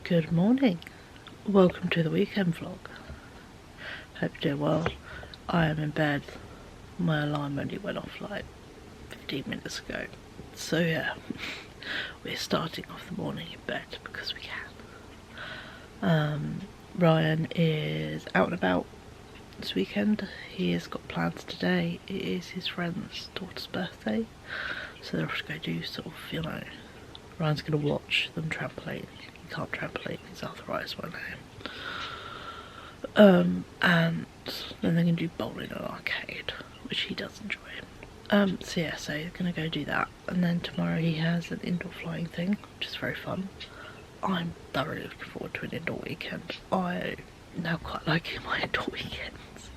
Good morning. Welcome to the weekend vlog. Hope you're doing well. I am in bed. My alarm only went off like 15 minutes ago. So yeah, we're starting off the morning in bed because we can. Ryan is out and about this weekend. He has got plans today. It is his friend's daughter's birthday. So they're off to go do sort of, Ryan's going to watch them trampoline. He can't trampoline, his arthritis won't let him. And then they're going to do bowling and arcade, which he does enjoy. So he's going to go do that. And then tomorrow he has an indoor flying thing, which is very fun. I'm thoroughly looking forward to an indoor weekend. I now quite like my indoor weekends.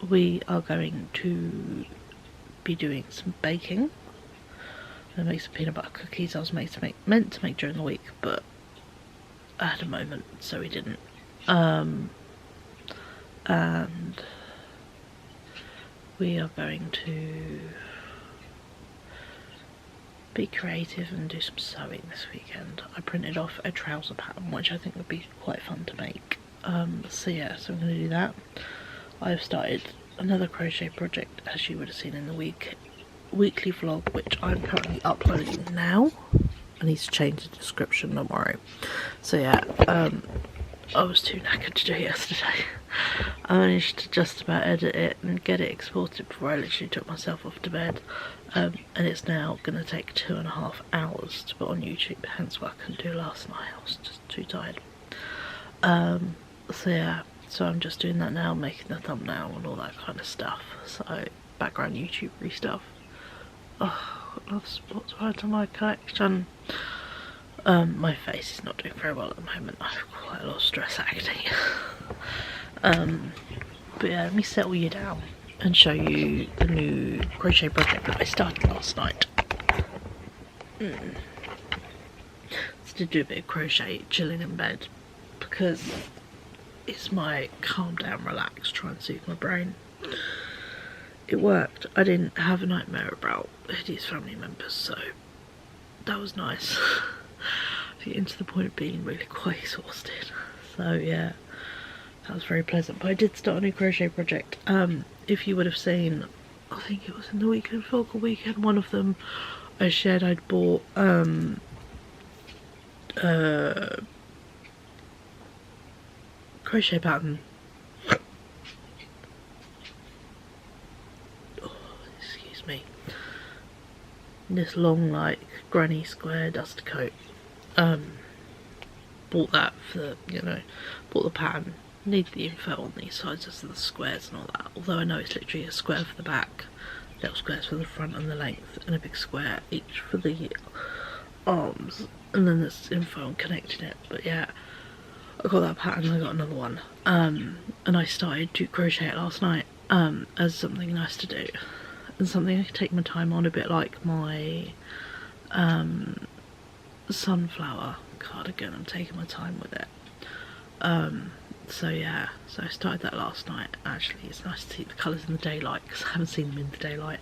We are going to be doing some baking. I'm going to make some peanut butter cookies. I was meant to make during the week, but I had a moment, so we didn't. And we are going to be creative and do some sewing this weekend. I printed off a trouser pattern, which I think would be quite fun to make. So I'm going to do that. I've started another crochet project, as you would have seen in the weekly vlog, which I'm currently uploading now. I need to change the description, don't worry. So yeah, I was too knackered to do it yesterday. I managed to just about edit it and get it exported before I literally took myself off to bed. And it's now going to take 2.5 hours to put on YouTube, hence why I couldn't do last night. I was just too tired. So yeah, so I'm just doing that now, making the thumbnail and all that kind of stuff. So background YouTube-y stuff. Oh, I love spots right on my collection. My face is not doing very well at the moment. I have quite a lot of stress acne. But yeah, let me settle you down and show you the new crochet project that I started last night. So to do a bit of crochet, chilling in bed, because it's my calm down, relax, try and soothe my brain. It worked. I didn't have a nightmare about hideous family members, so that was nice. Getting to the point of being really quite exhausted. So yeah, that was very pleasant. But I did start a new crochet project. If you would have seen, I think it was in the weekend vlog or weekend, one of them I shared I'd bought crochet pattern. Excuse me. This long, like, granny square dust coat. Bought that for, bought the pattern. Need the info on these sizes of the squares and all that. Although I know it's literally a square for the back, little squares for the front and the length, and a big square each for the arms. And then there's info on connecting it. But yeah, I got that pattern, I got another one. And I started to crochet it last night as something nice to do. And something I can take my time on, a bit like my sunflower cardigan. I'm taking my time with it. So yeah, so I started that last night. Actually, it's nice to see the colours in the daylight, because I haven't seen them in the daylight.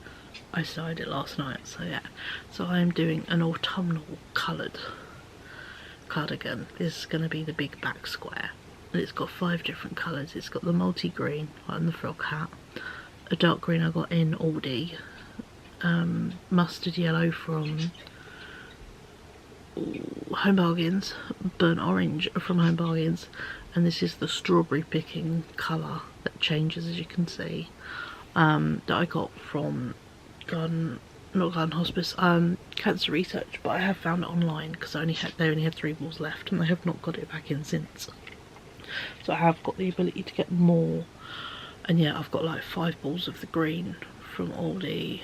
I started it last night, so yeah. So I am doing an autumnal coloured cardigan. This is going to be the big back square. And it's got 5 different colours. It's got the multi-green, like the frog hat. A dark green I got in Aldi. Mustard yellow from Home Bargains. Burnt orange from Home Bargains. And this is the strawberry picking colour that changes, as you can see, that I got from not Garden Hospice, Cancer Research, but I have found it online because they only had 3 balls left and I have not got it back in since. So I have got the ability to get more, and yeah, I've got like 5 balls of the green from Aldi,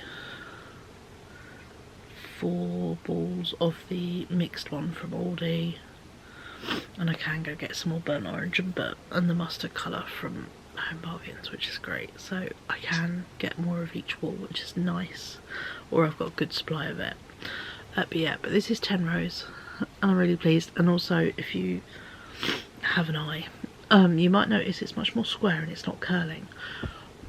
4 balls of the mixed one from Aldi, and I can go get some more burnt orange and the mustard colour from Home Bargains, which is great. So I can get more of each wall, which is nice, or I've got a good supply of it. But this is 10 rows and I'm really pleased. And also, if you have an eye, you might notice it's much more square and it's not curling.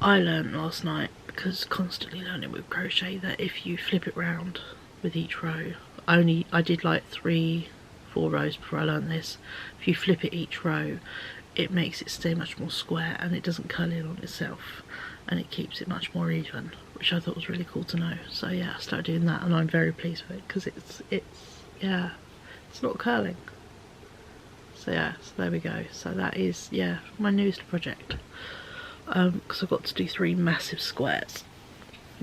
I learned last night, because constantly learning with crochet, that if you flip it round with each row, I did like 3 4 rows before I learned this. If you flip it each row, it makes it stay much more square and it doesn't curl in on itself, and it keeps it much more even, which I thought was really cool to know. So yeah, I started doing that and I'm very pleased with it because yeah, it's not curling. So yeah, so there we go. So that is, yeah, my newest project. Because I've got to do 3 massive squares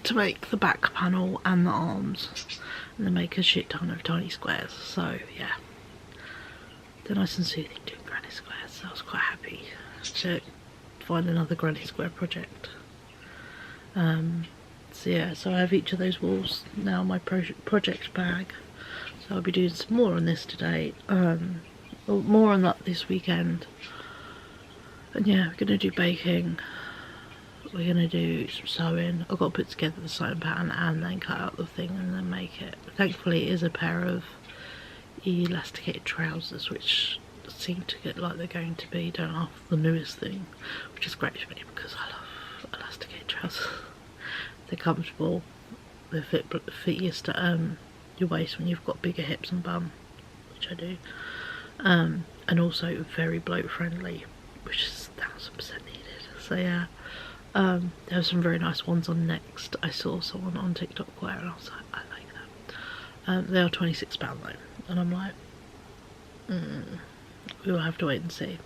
to make the back panel and the arms, and then make a shit ton of tiny squares. So yeah, they're nice and soothing doing granny squares, so I was quite happy to find another granny square project. So yeah, so I have each of those walls now in my project bag, so I'll be doing some more on this today, more on that this weekend. And yeah, we're going to do baking, we're going to do some sewing. I've got to put together the sewing pattern and then cut out the thing and then make it. Thankfully it is a pair of elasticated trousers, which seem to get like they're going to be, don't have the newest thing, which is great for me because I love elasticated trousers. They're comfortable, they fit easiest at your waist when you've got bigger hips and bum, which I do, and also very bloat friendly, which is 1000% needed. So yeah, there were some very nice ones on Next. I saw someone on TikTok wear and I was like, I like that. They are £26 though, and I'm like, we'll have to wait and see.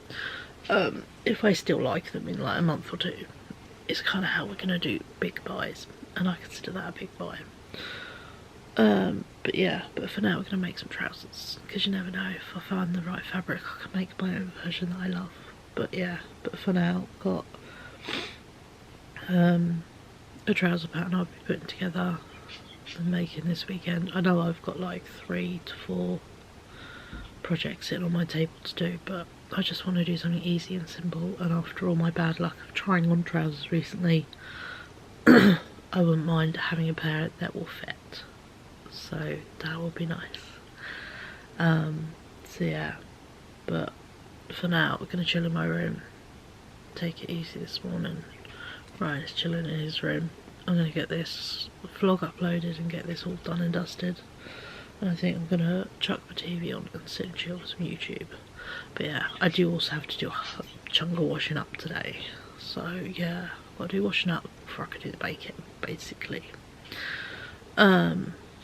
If I still like them in like a month or two, it's kind of how we're going to do big buys, and I consider that a big buy. But yeah, but for now we're going to make some trousers, because you never know, if I find the right fabric I can make my own version that I love. But yeah, but for now I've got a trouser pattern I'll be putting together and making this weekend. I know I've got like 3 to 4 projects sitting on my table to do, but I just want to do something easy and simple, and after all my bad luck of trying on trousers recently, I wouldn't mind having a pair that will fit, so that would be nice. So yeah, but for now we're going to chill in my room, take it easy this morning. Ryan is chilling in his room. I'm going to get this vlog uploaded and get this all done and dusted, and I think I'm going to chuck the TV on and sit and chill with some YouTube. But yeah, I do also have to do a chunk of washing up today, so yeah, I've got to do washing up before I can do the baking, basically,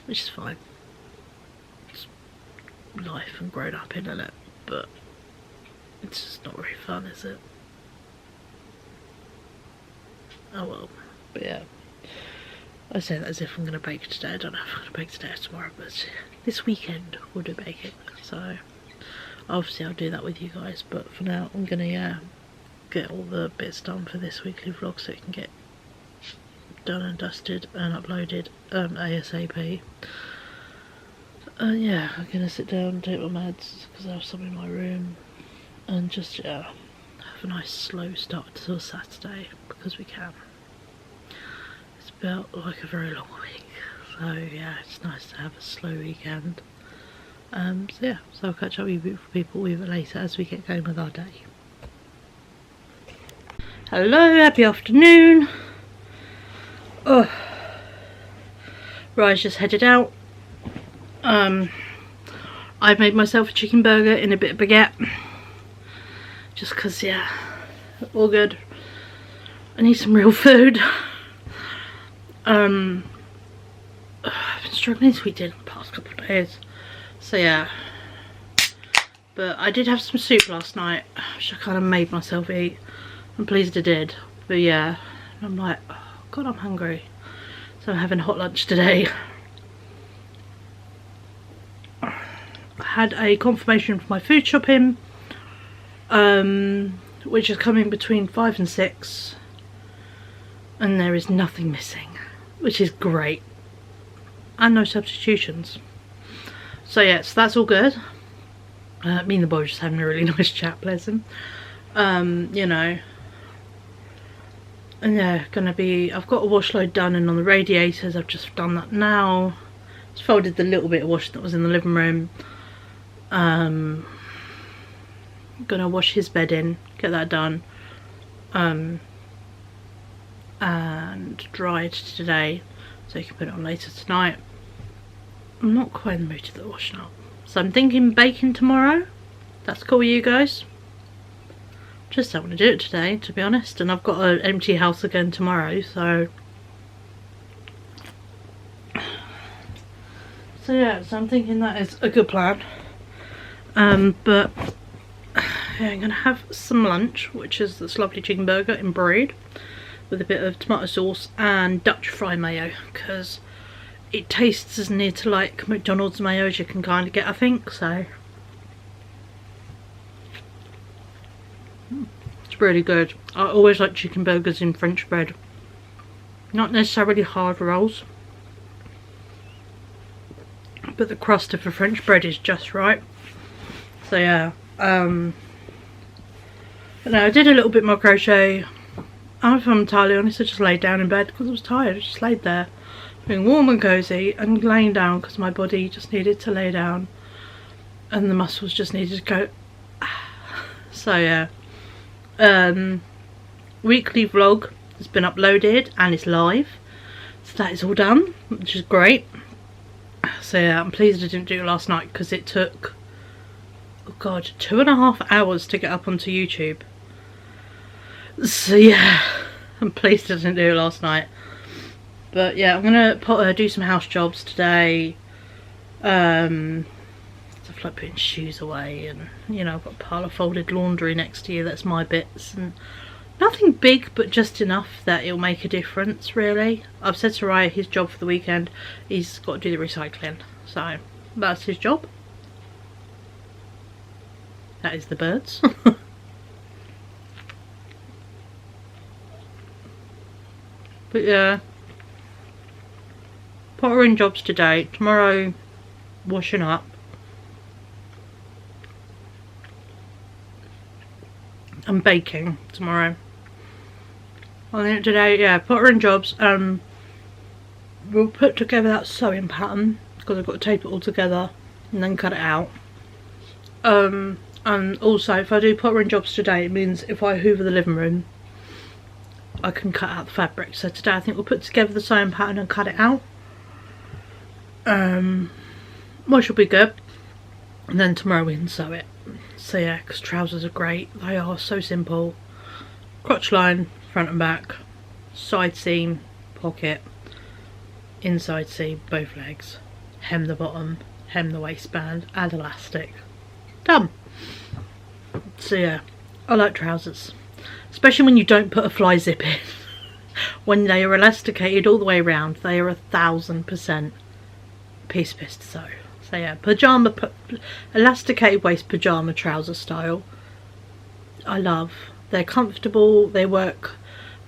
which is fine. It's life and grown up in it, but it's just not very fun, is it? Oh well. But yeah, I say that as if I'm going to bake today. I don't know if I'm going to bake today or tomorrow, but this weekend we'll do baking, so obviously I'll do that with you guys. But for now I'm going to get all the bits done for this weekly vlog so it can get done and dusted and uploaded ASAP. And yeah, I'm going to sit down and take my meds because I have some in my room, and just have a nice slow start to a Saturday, because we can. It's felt like a very long week, so yeah, it's nice to have a slow weekend. So yeah, so I'll catch up with you beautiful people either later as we get going with our day. Hello, happy afternoon. Oh, Ryan's just headed out. I've made myself a chicken burger in a bit of baguette, just because, yeah, all good. I need some real food. I've been struggling to eat dinner the past couple of days, so yeah. But I did have some soup last night, which I kind of made myself eat. I'm pleased I did. But yeah, I'm like, oh god, I'm hungry. So I'm having hot lunch today. I had a confirmation for my food shopping, which is coming between 5 and 6, and there is nothing missing, which is great, and no substitutions. So yeah, so that's all good. Me and the boy just having a really nice chat, bless him. You know, and yeah, I've got a wash load done, and on the radiators I've just done that now. Just folded the little bit of wash that was in the living room. Gonna wash his bed in, get that done, and dried today so you can put it on later tonight. I'm not quite in the mood to do the washing up. So I'm thinking baking tomorrow. That's cool with you guys? Just don't want to do it today, to be honest, and I've got an empty house again tomorrow, so yeah, so I'm thinking that is a good plan. But yeah, I'm gonna have some lunch, which is this lovely chicken burger in bread with a bit of tomato sauce and Dutch fry mayo, because it tastes as near to like McDonald's mayo as you can kind of get, I think. So it's really good. I always like chicken burgers in French bread, not necessarily hard rolls, but the crust of the French bread is just right. So yeah, but no, I did a little bit more crochet. If I'm entirely honest, I just laid down in bed because I was tired. I just laid there being warm and cozy and laying down because my body just needed to lay down and the muscles just needed to go. So yeah, weekly vlog has been uploaded and it's live, so that is all done, which is great. So yeah, I'm pleased I didn't do it last night because it took, oh god, 2.5 hours to get up onto YouTube. So yeah, I'm pleased I didn't do it last night. But yeah, I'm gonna do some house jobs today. Stuff like putting shoes away, and you know, I've got a pile of folded laundry next to you. That's my bits, and nothing big, but just enough that it'll make a difference. Really, I've said to Ryan his job for the weekend, he's got to do the recycling, so that's his job. That is the birds. But yeah, pottering jobs today. Tomorrow, washing up. And baking tomorrow. I think today, yeah, pottering jobs. We'll put together that sewing pattern because I've got to tape it all together and then cut it out. And also, if I do pottering jobs today, it means if I hoover the living room, I can cut out the fabric. So today I think we'll put together the sewing pattern and cut it out, which will be good, and then tomorrow we can sew it. So yeah, because trousers are great, they are so simple. Crotch line, front and back, side seam, pocket, inside seam, both legs, hem the bottom, hem the waistband, add elastic, done. So yeah, I like trousers, especially when you don't put a fly zip in. When they are elasticated all the way around, they are 1000% piece to sew. So yeah, pyjama, elasticated waist pyjama trouser style, I love. They're comfortable, they work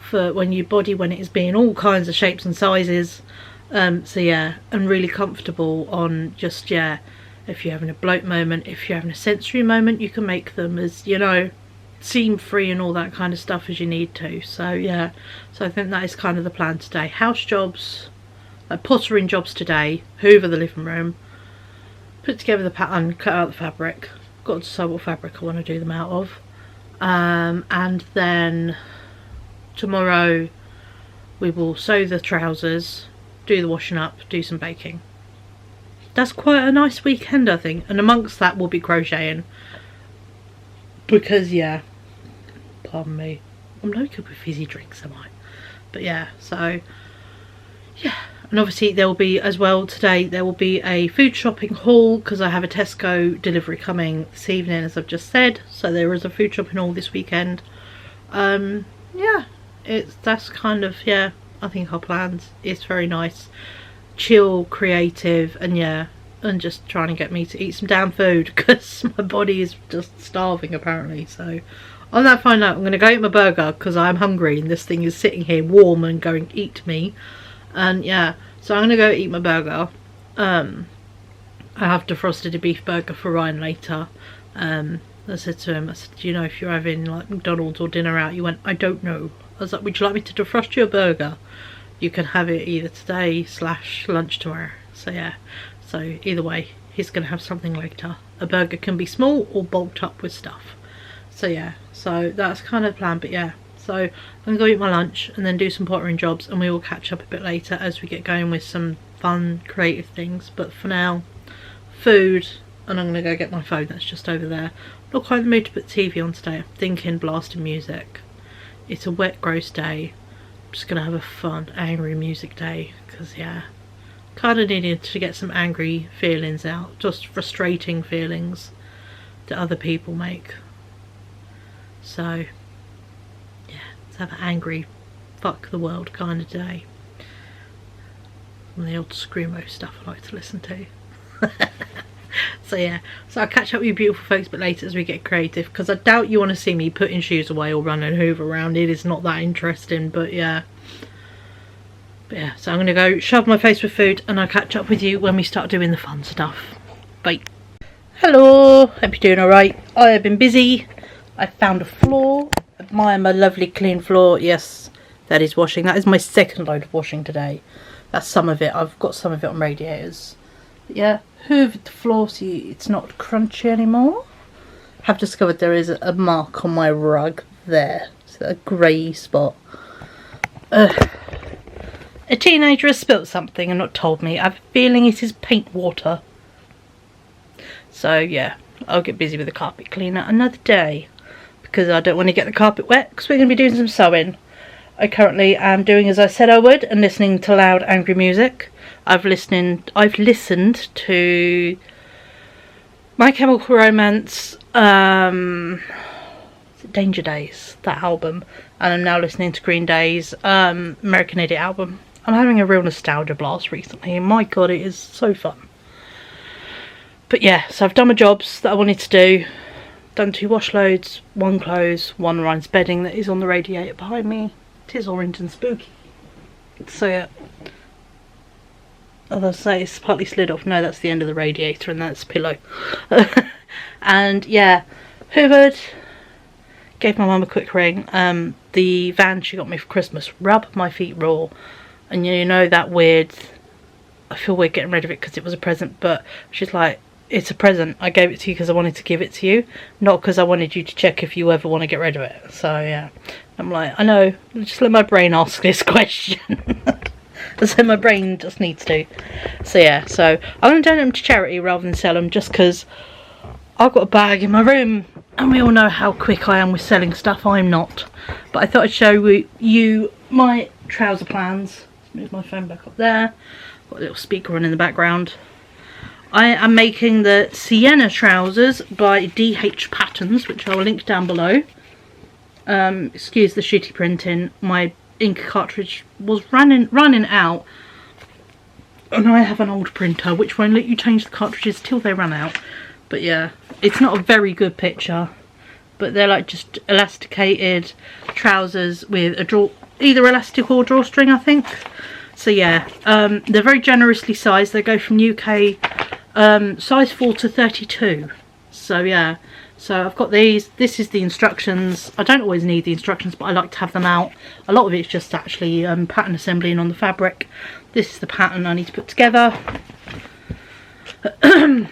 for when your body, when it is being all kinds of shapes and sizes. So yeah, and really comfortable on just, yeah, if you're having a bloat moment, if you're having a sensory moment, you can make them as, you know, seam free and all that kind of stuff as you need to. So yeah, so I think that is kind of the plan today. House jobs, like pottering jobs today, hoover the living room, put together the pattern, cut out the fabric, got to decide what fabric I want to do them out of, and then tomorrow we will sew the trousers, do the washing up, do some baking. That's quite a nice weekend, I think, and amongst that we'll be crocheting because yeah, pardon me, I'm no good with fizzy drinks, am I? But yeah, so yeah. And obviously there will be, as well today, there will be a food shopping haul because I have a Tesco delivery coming this evening, as I've just said. So there is a food shopping haul this weekend. Yeah, that's kind of, yeah, I think our plans. It's very nice, chill, creative, and yeah, and just trying to get me to eat some damn food because my body is just starving apparently. So on that final note, I'm going to go eat my burger because I'm hungry and this thing is sitting here warm and going eat me. And yeah, so I'm gonna go eat my burger. I have defrosted a beef burger for Ryan later. I said to him, I said, do you know if you're having like McDonald's or dinner out? He went, I don't know. I was like, would you like me to defrost your burger? You can have it either today / lunch tomorrow. So yeah, so either way, he's gonna have something later. A burger can be small or bulked up with stuff. So yeah, so that's kind of the plan. But yeah, so I'm going to go eat my lunch and then do some pottering jobs, and we will catch up a bit later as we get going with some fun creative things. But for now, food and I'm going to go get my phone that's just over there. Not quite in the mood to put TV on today. I'm thinking blasting music. It's a wet, gross day. I'm just going to have a fun, angry music day, because yeah, kind of needed to get some angry feelings out, just frustrating feelings that other people make. So yeah, let's have an angry, fuck the world kind of day. And the old screamo stuff I like to listen to. So yeah, so I'll catch up with you beautiful folks a bit later as we get creative, because I doubt you want to see me putting shoes away or running hoover around. It is not that interesting, but yeah. So I'm going to go shove my face with food, and I'll catch up with you when we start doing the fun stuff. Bye. Hello, hope you're doing alright. I have been busy. I found a floor. Admire my lovely clean floor. Yes, that is washing. That is my second load of washing today. That's some of it. I've got some of it on radiators. But yeah, hoovered the floor so it's not crunchy anymore. Have discovered there is a mark on my rug there. It's a grey spot. A teenager has spilt something and not told me. I have a feeling it is paint water. So yeah, I'll get busy with the carpet cleaner another day, because I don't want to get the carpet wet, because we're going to be doing some sewing. I currently am doing as I said I would, and listening to loud, angry music. I've listened to My Chemical Romance, Danger Days, that album, and I'm now listening to Green Day's American Idiot album. I'm having a real nostalgia blast recently, and my god, it is so fun. But yeah, so I've done my jobs that I wanted to do. Done 2 wash loads, 1 clothes, 1 Ryan's bedding that is on the radiator behind me. It is orange and spooky. So yeah, as I say, it's partly slid off. No, that's the end of the radiator, and that's pillow. And yeah, hoovered. Gave my mum a quick ring. The van she got me for Christmas, Rub My Feet Raw. And you know that weird, I feel weird getting rid of it because it was a present, but she's like, it's a present. I gave it to you because I wanted to give it to you, not because I wanted you to check if you ever want to get rid of it. So yeah, I'm like, I know, just let my brain ask this question. So my brain just needs to. So yeah, so I'm going to donate them to charity rather than sell them, just because I've got a bag in my room, and we all know how quick I am with selling stuff. I'm not. But I thought I'd show you my trouser plans. Let's move my phone back up there. Got a little speaker on in the background. I am making the Sienna trousers by DH Patterns, which I will link down below. Excuse the shitty printing. My ink cartridge was running out, and I have an old printer which won't let you change the cartridges till they run out. But yeah, it's not a very good picture, but they're like just elasticated trousers with a either elastic or drawstring, I think. So yeah, they're very generously sized. They go from UK size 4 to 32. So yeah, so I've got these. This is the instructions. I don't always need the instructions, but I like to have them out. A lot of it's just actually pattern assembling on the fabric. This is the pattern I need to put together. And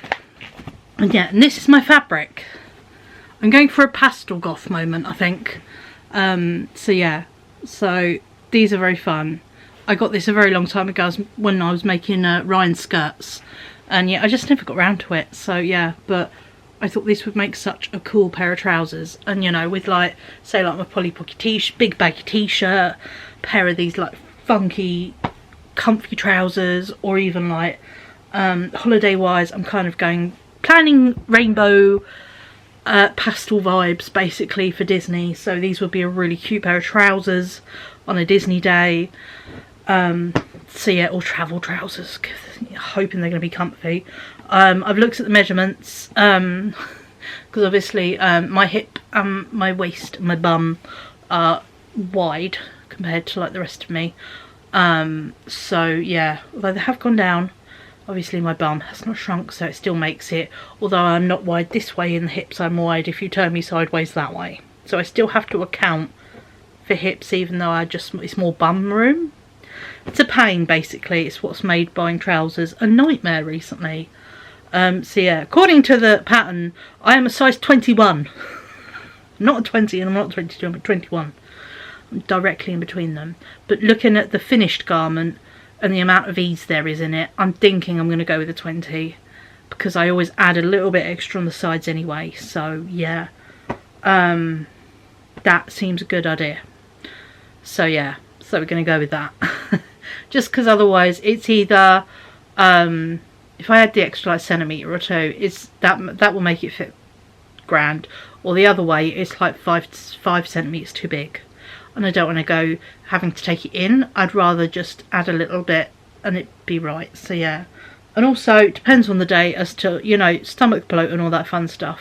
yeah, and this is my fabric. I'm going for a pastel goth moment, I think. So yeah, so these are very fun. I got this a very long time ago when I was making Ryan skirts, and yeah, I just never got around to it. So yeah, but I thought this would make such a cool pair of trousers, and you know, with like, say like my Polly Pocket t-shirt, big baggy t-shirt, pair of these like funky comfy trousers, or even like holiday wise, I'm kind of planning rainbow pastel vibes basically for Disney. So these would be a really cute pair of trousers on a Disney day. So yeah, or travel trousers, hoping they're going to be comfy. I've looked at the measurements, because obviously my hip and my waist and my bum are wide compared to like the rest of me. So yeah, although they have gone down, obviously my bum has not shrunk, so it still makes it, although I'm not wide this way in the hips, I'm wide if you turn me sideways that way. So I still have to account for hips, even though it's more bum room. It's a pain, basically. It's what's made buying trousers a nightmare recently. So yeah, according to the pattern, I am a size 21. Not a 20, and I'm not 22, I'm a 21. I'm directly in between them. But looking at the finished garment and the amount of ease there is in it, I'm thinking I'm going to go with a 20. because I always add a little bit extra on the sides anyway. So yeah, that seems a good idea. So yeah, so we're going to go with that. Just because otherwise it's either if I add the extra like centimetre or two, it's that will make it fit grand, or the other way it's like 5 centimetres too big, and I don't want to go having to take it in. I'd rather just add a little bit and it be right. So yeah, and also it depends on the day as to, you know, stomach bloat and all that fun stuff.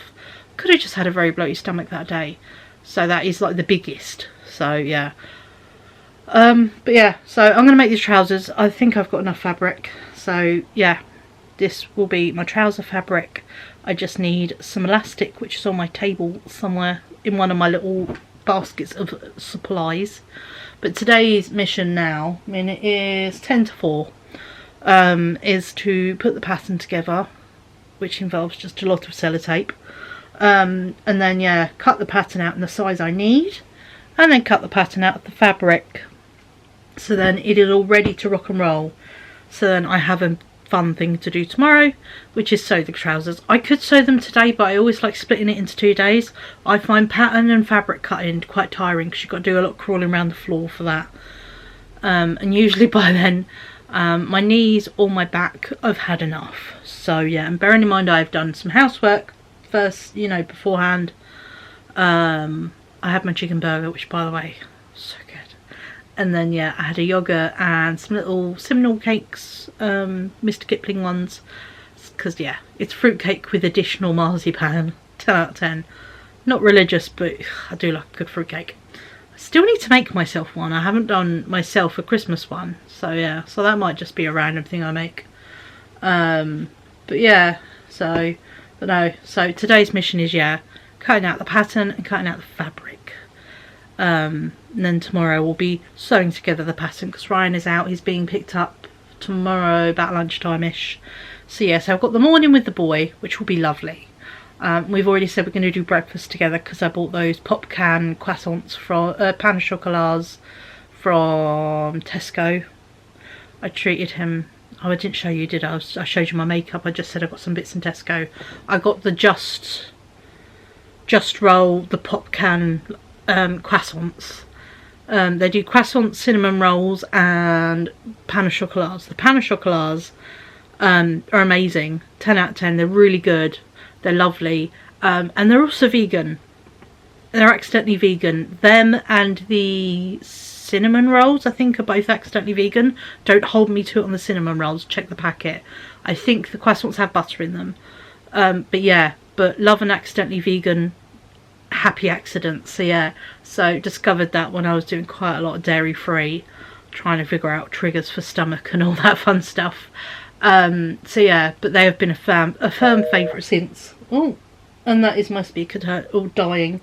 Could have just had a very bloaty stomach that day, so that is like the biggest. So yeah, but yeah, so I'm going to make these trousers. I think I've got enough fabric, so yeah, this will be my trouser fabric. I just need some elastic, which is on my table somewhere in one of my little baskets of supplies. But today's mission now, I mean it is 10 to 4, is to put the pattern together, which involves just a lot of sellotape, and then yeah, cut the pattern out in the size I need, and then cut the pattern out of the fabric, so then it is all ready to rock and roll. So then I have a fun thing to do tomorrow, which is sew the trousers. I could sew them today, but I always like splitting it into 2 days. I find pattern and fabric cutting quite tiring because you've got to do a lot of crawling around the floor for that, and usually by then my knees or my back have had enough. So yeah, and bearing in mind I've done some housework first, you know, beforehand. I had my chicken burger, which by the way, so good. And then yeah, I had a yogurt and some little cinnamon cakes, Mr. Kipling ones, because yeah, it's fruit cake with additional marzipan. 10 out of 10. Not religious, but I do like a good fruit cake. I still need to make myself one. I haven't done myself a Christmas one, so yeah, so that might just be a random thing I make. But yeah, so, but no, so today's mission is yeah, cutting out the pattern and cutting out the fabric. And then tomorrow we'll be sewing together the pattern because Ryan is out. He's being picked up tomorrow about lunchtime-ish. So yeah, so I've got the morning with the boy, which will be lovely. We've already said we're going to do breakfast together because I bought those pop can croissants from pain au chocolat from Tesco. I treated him. Oh, I didn't show you, did I? I showed you my makeup. I just said I got some bits in Tesco. I got the Just Roll, the pop can croissants. They do croissants, cinnamon rolls and pain au chocolats. The pain au chocolats are amazing. 10 out of 10. They're really good. They're lovely. And they're also vegan. They're accidentally vegan. Them and the cinnamon rolls, I think, are both accidentally vegan. Don't hold me to it on the cinnamon rolls. Check the packet. I think the croissants have butter in them. But yeah, but love an accidentally vegan. Happy accident. So yeah, so discovered that when I was doing quite a lot of dairy free, trying to figure out triggers for stomach and all that fun stuff. So yeah, but they have been a firm favourite since. Oh, and that is my speaker all dying,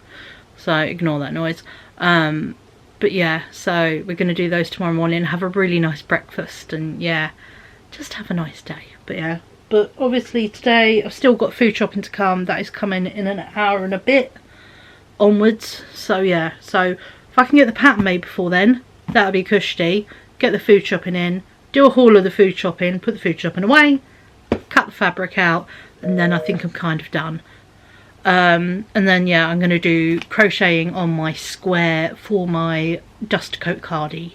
so ignore that noise. But yeah, so we're going to do those tomorrow morning, have a really nice breakfast, and yeah, just have a nice day. But yeah, but obviously today I've still got food shopping to come. That is coming in an hour and a bit onwards. So yeah, so if I can get the pattern made before then, that'll be cushy. Get the food shopping in, do a haul of the food shopping, put the food shopping away, cut the fabric out, and then I think I'm kind of done. And then yeah, I'm going to do crocheting on my square for my dust coat cardie.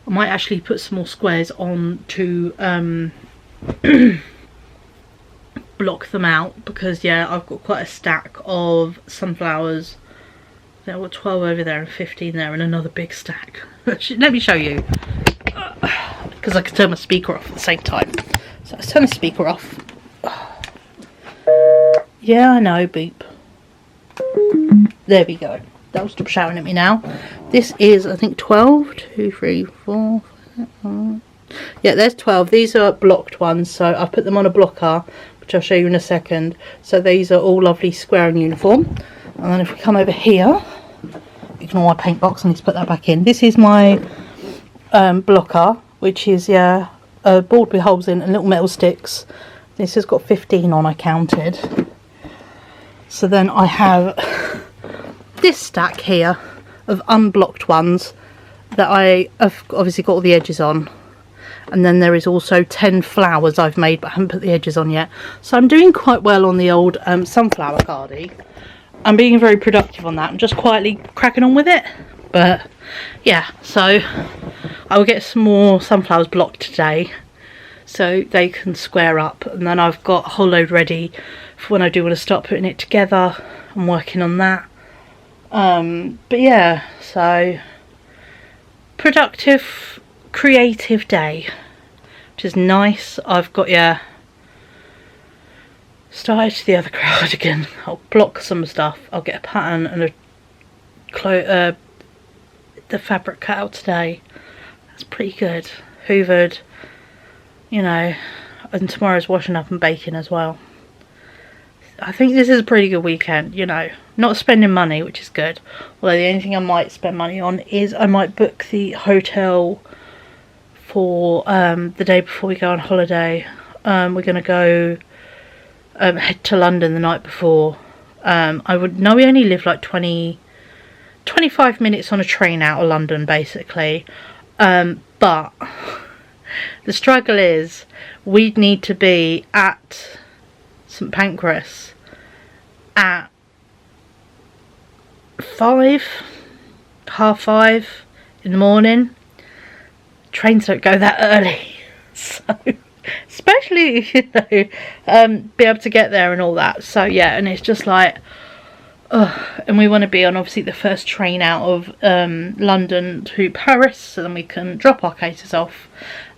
I might actually put some more squares on to block them out, because yeah, I've got quite a stack of sunflowers. There were 12 over there and 15 there, and another big stack. Let me show you, because I can turn my speaker off at the same time. So let's turn the speaker off. Yeah, I know, beep. There we go. That'll stop shouting at me now. This is, I think, 12. 2, 3, 4, 5. Yeah, there's 12. These are blocked ones, so I've put them on a blocker, which I'll show you in a second. So these are all lovely square and uniform. And then if we come over here, ignore my paint box, I need to put that back in. This is my blocker, which is, yeah, a board with holes in and little metal sticks. This has got 15 on, I counted. So then I have this stack here of unblocked ones that I have obviously got all the edges on. and then there is also 10 flowers I've made but I haven't put the edges on yet. So I'm doing quite well on the old sunflower cardie. I'm being very productive on that. I'm just quietly cracking on with it. But yeah, so I will get some more sunflowers blocked today so they can square up, and then I've got a whole load ready for when I do want to start putting it together. I'm working on that. But yeah, so productive, creative day, which is nice. I've got, yeah, started the other cardigan. I'll block some stuff. I'll get a pattern and the fabric cut out today. That's pretty good. Hoovered, you know, and tomorrow's washing up and baking as well. I think this is a pretty good weekend, you know. Not spending money, which is good. Although the only thing I might spend money on is I might book the hotel for the day before we go on holiday. We're going to go head to London the night before. I would know we only live like 25 minutes on a train out of London, basically. But the struggle is we'd need to be at St Pancras at 5:30 in the morning. Trains don't go that early, so especially, you know, be able to get there and all that. So yeah, and it's just like, and we want to be on obviously the first train out of London to Paris, so then we can drop our cases off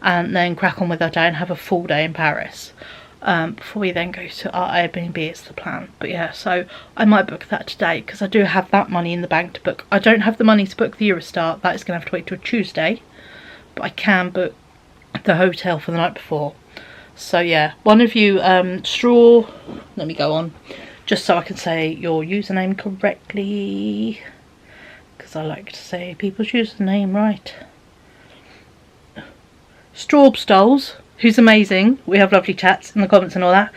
and then crack on with our day and have a full day in Paris before we then go to our Airbnb. It's the plan. But yeah, so I might book that today because I do have that money in the bank to book. I don't have the money to book the Eurostar. That is going to have to wait till Tuesday, but I can book the hotel for the night before. So yeah, one of you Straw, let me go on just so I can say your username correctly, because I like to say people's username right. Strawbstoles, who's amazing. We have lovely chats in the comments and all that.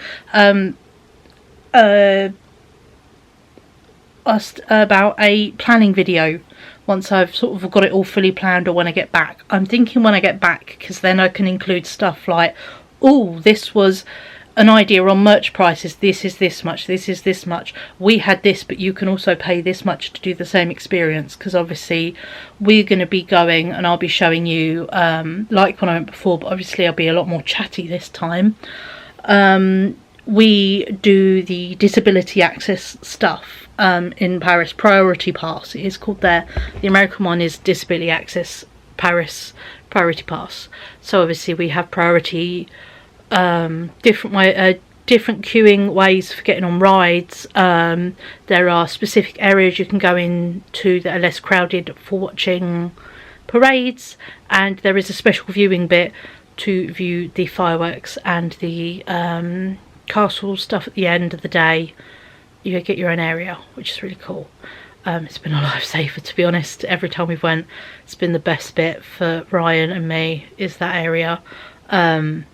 Asked about a planning video once I've sort of got it all fully planned, or when I get back. I'm thinking when I get back, because then I can include stuff like, oh, this was an idea on merch prices, this is this much, this is this much, we had this but you can also pay this much to do the same experience, because obviously we're going to be going and I'll be showing you like when I went before, but obviously I'll be a lot more chatty this time. We do the disability access stuff in Paris, Priority Pass it is called there. The American one is Disability Access Paris Priority Pass. So obviously we have priority, different queuing ways for getting on rides. There are specific areas you can go into that are less crowded for watching parades, and there is a special viewing bit to view the fireworks and the castle stuff at the end of the day. You get your own area, which is really cool. It's been a lifesaver, to be honest. Every time we've went, it's been the best bit for Ryan and me, is that area.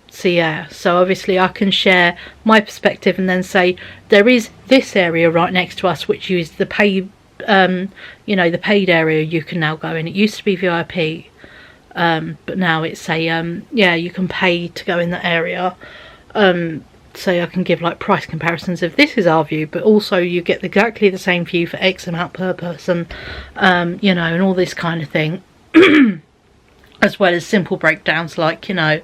So yeah, so obviously I can share my perspective and then say there is this area right next to us which is the paid, you know, the paid area you can now go in. It used to be VIP, but now it's a yeah, you can pay to go in that area. So I can give like price comparisons of this is our view, but also you get exactly the same view for X amount per person, you know, and all this kind of thing, as well as simple breakdowns like, you know,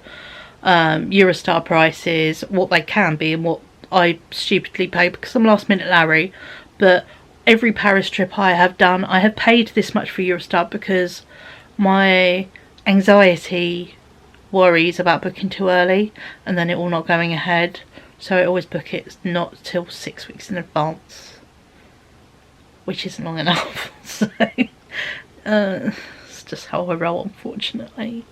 Eurostar prices, what they can be and what I stupidly pay because I'm last minute Larry. But every Paris trip I have done, I have paid this much for Eurostar because my anxiety worries about booking too early and then it all not going ahead. So I always book it not till 6 weeks in advance, which isn't long enough. So it's just how I roll, unfortunately.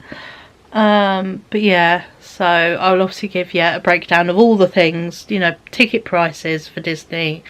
But yeah, so I'll obviously give a breakdown of all the things, you know, ticket prices for Disney,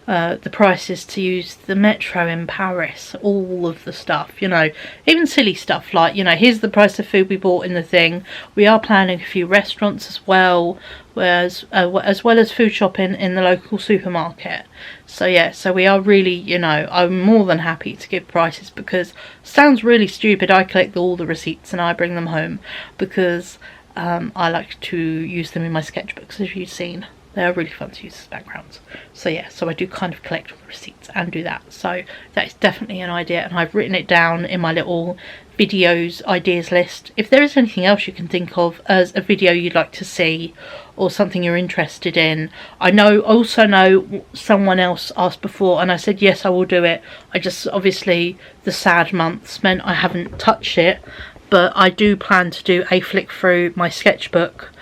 the prices to use the metro in Paris, all of the stuff, you know, even silly stuff like, you know, here's the price of food we bought in the thing. We are planning a few restaurants as well, as well as food shopping in the local supermarket. So yeah, so we are really, you know, I'm more than happy to give prices, because sounds really stupid, I collect all the receipts and I bring them home, because I like to use them in my sketchbooks, as you've seen. They're really fun to use as backgrounds. So yeah, so I do kind of collect all the receipts and do that. So that is definitely an idea, and I've written it down in my little videos ideas list. If there is anything else you can think of as a video you'd like to see, or something you're interested in. I also know someone else asked before, and I said yes, I will do it. I just, obviously the sad months meant I haven't touched it, but I do plan to do a flick through my sketchbook,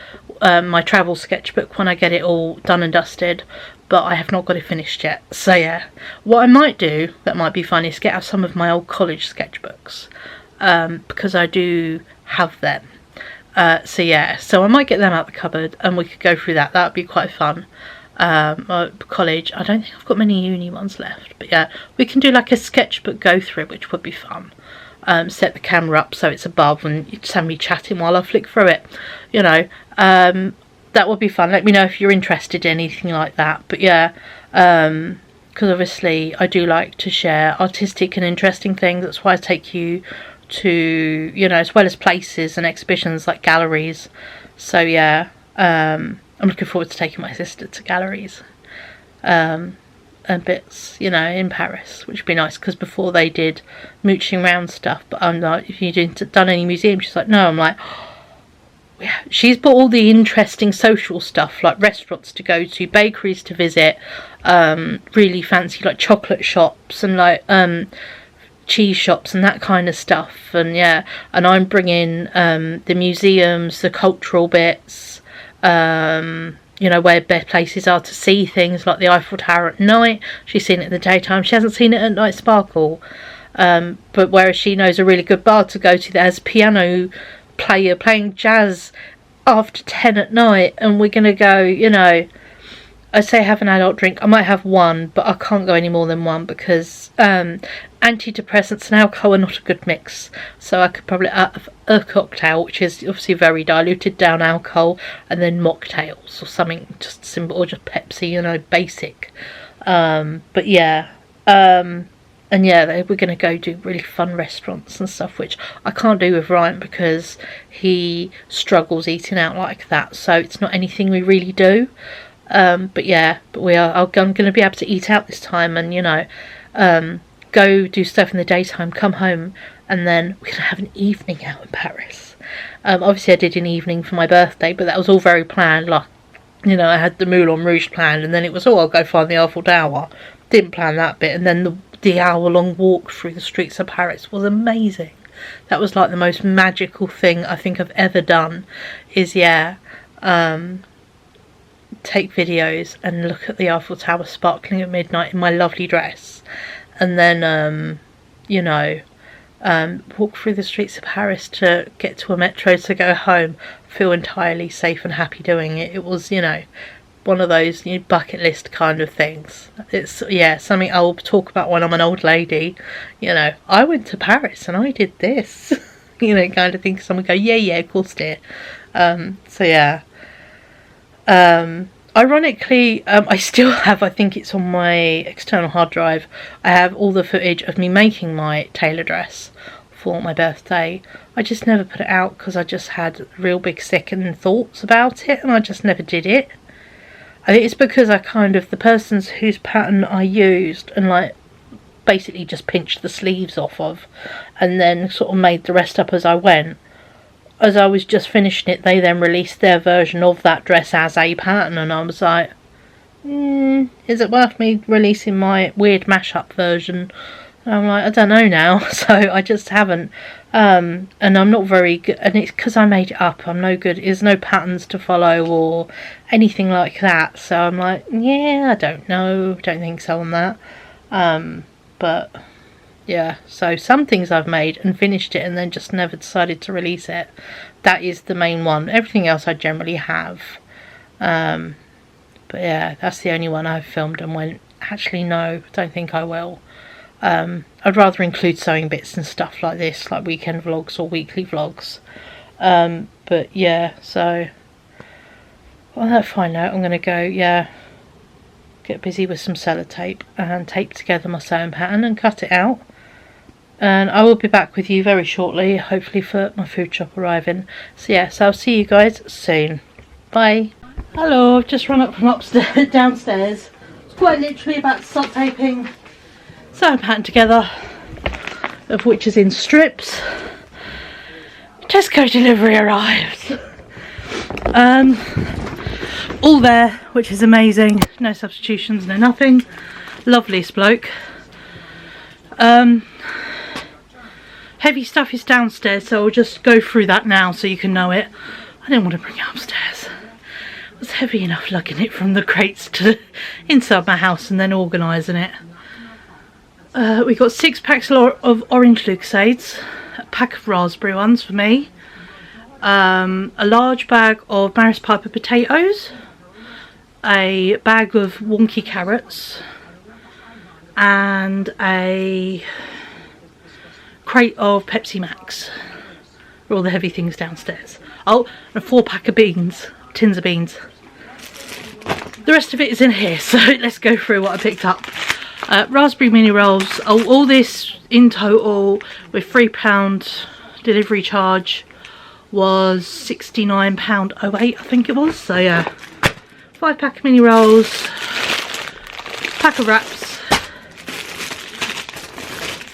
my travel sketchbook, when I get it all done and dusted, but I have not got it finished yet. So yeah, what I might do that might be fun is get out some of my old college sketchbooks, because I do have them. So yeah, so I might get them out the cupboard and we could go through that. That would be quite fun. College, I don't think I've got many uni ones left, but yeah, we can do like a sketchbook go through, which would be fun. Set the camera up so it's above and you just have me chatting while I flick through it, you know. That would be fun. Let me know if you're interested in anything like that. But yeah, because obviously I do like to share artistic and interesting things. That's why I take you to, you know, as well as places and exhibitions like galleries. So yeah, I'm looking forward to taking my sister to galleries and bits, you know, in Paris, which would be nice, because before they did mooching around stuff, but I'm like, if you done any museum, she's like, no. I'm like, yeah, she's bought all the interesting social stuff, like restaurants to go to, bakeries to visit, really fancy like chocolate shops and like cheese shops and that kind of stuff. And yeah, and I'm bringing the museums, the cultural bits, you know, where best places are to see things like the Eiffel Tower at night. She's seen it in the daytime, she hasn't seen it at Night Sparkle. But whereas she knows a really good bar to go to that has a piano player playing jazz after 10 at night, and we're gonna go, you know, I say have an adult drink. I might have one, but I can't go any more than one, because antidepressants and alcohol are not a good mix. So I could probably have a cocktail, which is obviously very diluted down alcohol, and then mocktails or something just simple, or just Pepsi, you know, basic. But yeah, and yeah, we're going to go do really fun restaurants and stuff, which I can't do with Ryan because he struggles eating out like that. So it's not anything we really do. But yeah, but I'm going to be able to eat out this time, and, you know, go do stuff in the daytime, come home, and then we're going to have an evening out in Paris. Obviously I did an evening for my birthday, but that was all very planned. Like, you know, I had the Moulin Rouge planned, and then it was, I'll go find the Eiffel Tower. Didn't plan that bit, and then the hour-long walk through the streets of Paris was amazing. That was like the most magical thing I think I've ever done, is, yeah, take videos and look at the Eiffel Tower sparkling at midnight in my lovely dress, and then, you know, walk through the streets of Paris to get to a metro to go home, feel entirely safe and happy doing it. It was, you know, one of those, you know, bucket list kind of things. It's, yeah, something I'll talk about when I'm an old lady. You know, I went to Paris and I did this, you know, kind of thing. Someone go, yeah, of course, dear. So yeah. Ironically, I still have, I think it's on my external hard drive, I have all the footage of me making my tailor dress for my birthday. I just never put it out because I just had real big second thoughts about it, and I just never did it. I think it's because I kind of, the persons whose pattern I used and like basically just pinched the sleeves off of, and then sort of made the rest up as I went. As I was just finishing it, they then released their version of that dress as a pattern, and I was like, is it worth me releasing my weird mashup version? And I'm like, I don't know now, so I just haven't. And I'm not very good, and it's because I made it up. I'm no good. There's no patterns to follow or anything like that. So I'm like, yeah, I don't know. Don't think so on that. But yeah, so some things I've made and finished it and then just never decided to release it. That is the main one. Everything else I generally have. But yeah, that's the only one I've filmed and went, Actually, no, I don't think I will. I'd rather include sewing bits and stuff like this, like weekend vlogs or weekly vlogs. But yeah, so on that final note, I'm going to go, get busy with some sellotape and tape together my sewing pattern and cut it out. And I will be back with you very shortly, hopefully for my food shop arriving. So yeah, so I'll see you guys soon. Bye. Hello, I've just run up from upstairs, downstairs. It's quite literally about to start taping sewing pattern together, of which is in strips. Tesco delivery arrived. All there, which is amazing. No substitutions, no nothing. Loveliest bloke. Heavy stuff is downstairs, so I'll just go through that now so you can know it. I didn't want to bring it upstairs. It was heavy enough lugging it from the crates to inside my house and then organising it. We got 6 packs of orange Lucasades, a pack of raspberry ones for me, a large bag of Maris Piper potatoes, a bag of wonky carrots, and a crate of Pepsi Max for all the heavy things downstairs. Oh, and a 4-pack of beans, tins of beans. The rest of it is in here, so let's go through what I picked up. Raspberry mini rolls. All this in total with £3 delivery charge was £69.08, I think it was. So yeah, 5-pack of mini rolls, pack of wraps.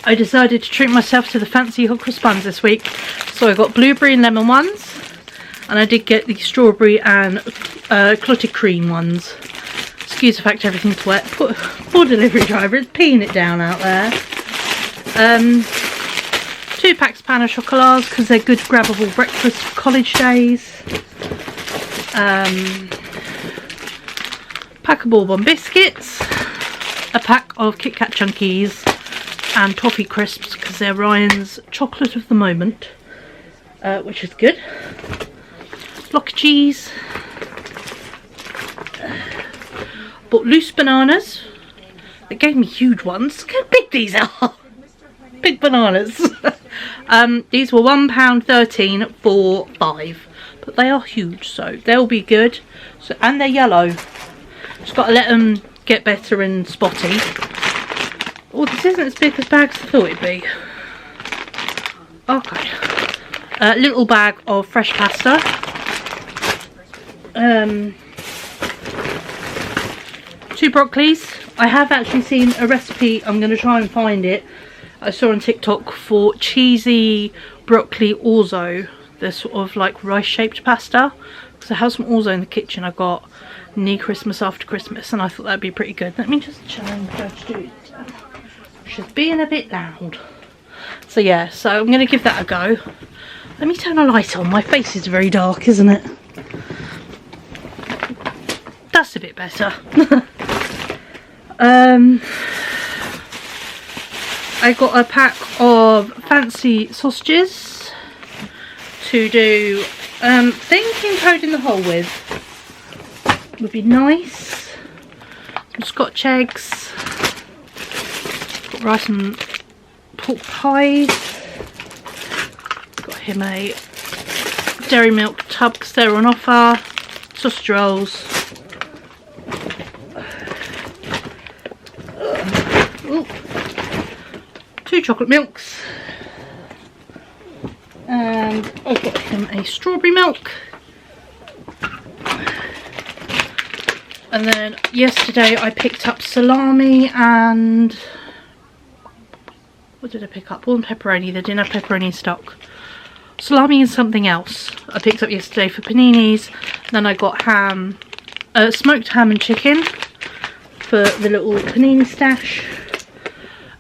I decided to treat myself to the fancy hot cross buns this week, so I got blueberry and lemon ones, and I did get the strawberry and clotted cream ones. Excuse the fact everything's wet. Poor delivery driver is peeing it down out there. 2 packs of pain au chocolats because they're good grabbable breakfast for college days. Pack of bourbon biscuits. A pack of Kit Kat Chunkies and toffee crisps because they're Ryan's chocolate of the moment, which is good. Block of cheese. Bought loose bananas. They gave me huge ones. Look how big these are. Big bananas. These were £1.13 for 5, but they are huge, so they'll be good. So, and they're yellow. Just got to let them get better and spotty. Oh, this isn't as big as bags I thought it'd be. Okay. A little bag of fresh pasta. 2 broccolis. I have actually seen a recipe, I'm going to try and find it, I saw on TikTok for cheesy broccoli orzo. They're sort of like rice shaped pasta. Because I have some orzo in the kitchen I got near Christmas, after Christmas, and I thought that'd be pretty good. Let me just change how to do it. She's being a bit loud. So yeah, so I'm going to give that a go. Let me turn a light on. My face is very dark, isn't it? That's a bit better. I got a pack of fancy sausages to do thinking coating the hole with. Would be nice. Some Scotch eggs. Got rice and pork pies. Got him a dairy milk tub because they're on offer. Sausage rolls. Ooh. 2 chocolate milks, and I got him a strawberry milk. And then yesterday I picked up salami and what did I pick up? One pepperoni. They didn't have pepperoni in stock. Salami and something else I picked up yesterday for paninis. Then I got ham, smoked ham and chicken for the little panini stash.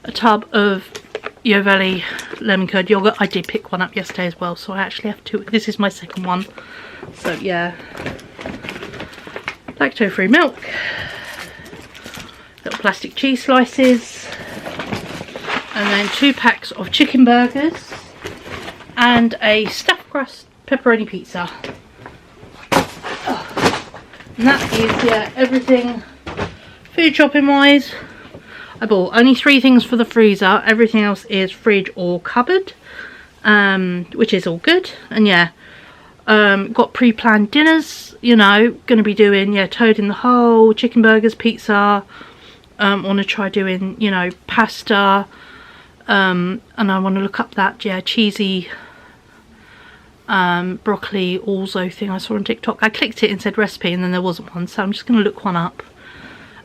A tub of Yovelli lemon curd yogurt. I did pick one up yesterday as well, so I actually have 2. This is my second one. So yeah. Lacto-free milk. Little plastic cheese slices. And then 2 packs of chicken burgers. And a stuffed crust pepperoni pizza. And that is, yeah, everything Food shopping wise, I bought only 3 things for the freezer. Everything else is fridge or cupboard, which is all good. And yeah, got pre-planned dinners, you know, going to be doing, yeah, toad in the hole, chicken burgers, pizza. Want to try doing, you know, pasta, and I want to look up that, yeah, cheesy broccoli orzo thing I saw on TikTok. I clicked it and said recipe and then there wasn't one, so I'm just going to look one up.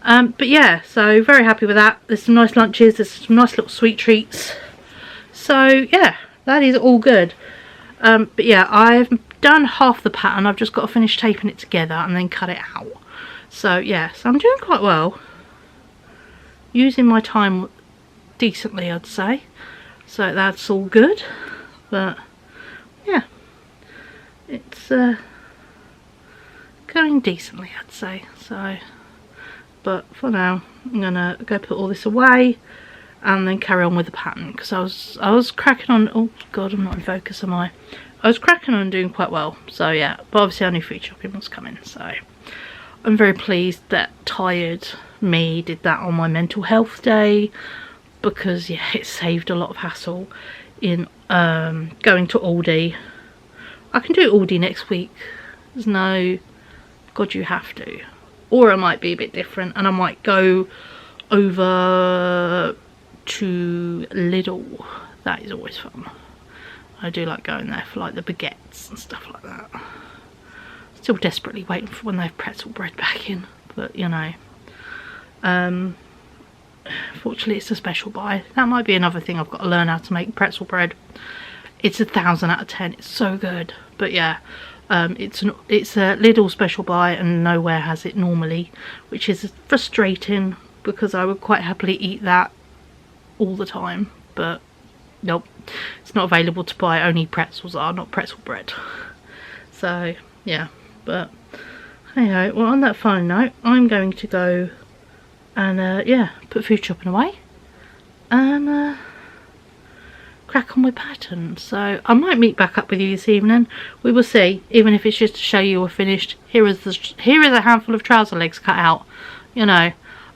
But yeah, so very happy with that. There's some nice lunches, there's some nice little sweet treats. So yeah, that is all good. But yeah, I've done half the pattern. I've just got to finish taping it together and then cut it out. So yeah, so I'm doing quite well. Using my time decently, I'd say. So that's all good. But yeah, it's going decently, I'd say. So, but for now, I'm gonna go put all this away and then carry on with the pattern, because I was cracking on. Oh god, I'm not in focus, am I? I was cracking on doing quite well. So yeah, but obviously I knew food shopping was coming, so I'm very pleased that Tired Me did that on my mental health day, because yeah, it saved a lot of hassle in going to Aldi. I can do Aldi next week. There's no god you have to, or it might be a bit different and I might go over to Lidl. That is always fun. I do like going there for like the baguettes and stuff like that. Still desperately waiting for when they have pretzel bread back in, but you know, fortunately it's a special buy. That might be another thing I've got to learn how to make pretzel bread. It's 1,000 out of 10. It's so good. But yeah, it's a Lidl special buy and nowhere has it normally, which is frustrating because I would quite happily eat that all the time, but nope, it's not available to buy. Only pretzels are, not pretzel bread. So yeah, but anyway, well, on that final note, I'm going to go and yeah, put food shopping away and crack on with patterns. So I might meet back up with you this evening. We will see, even if it's just to show you we're finished. Here is a handful of trouser legs cut out. You know,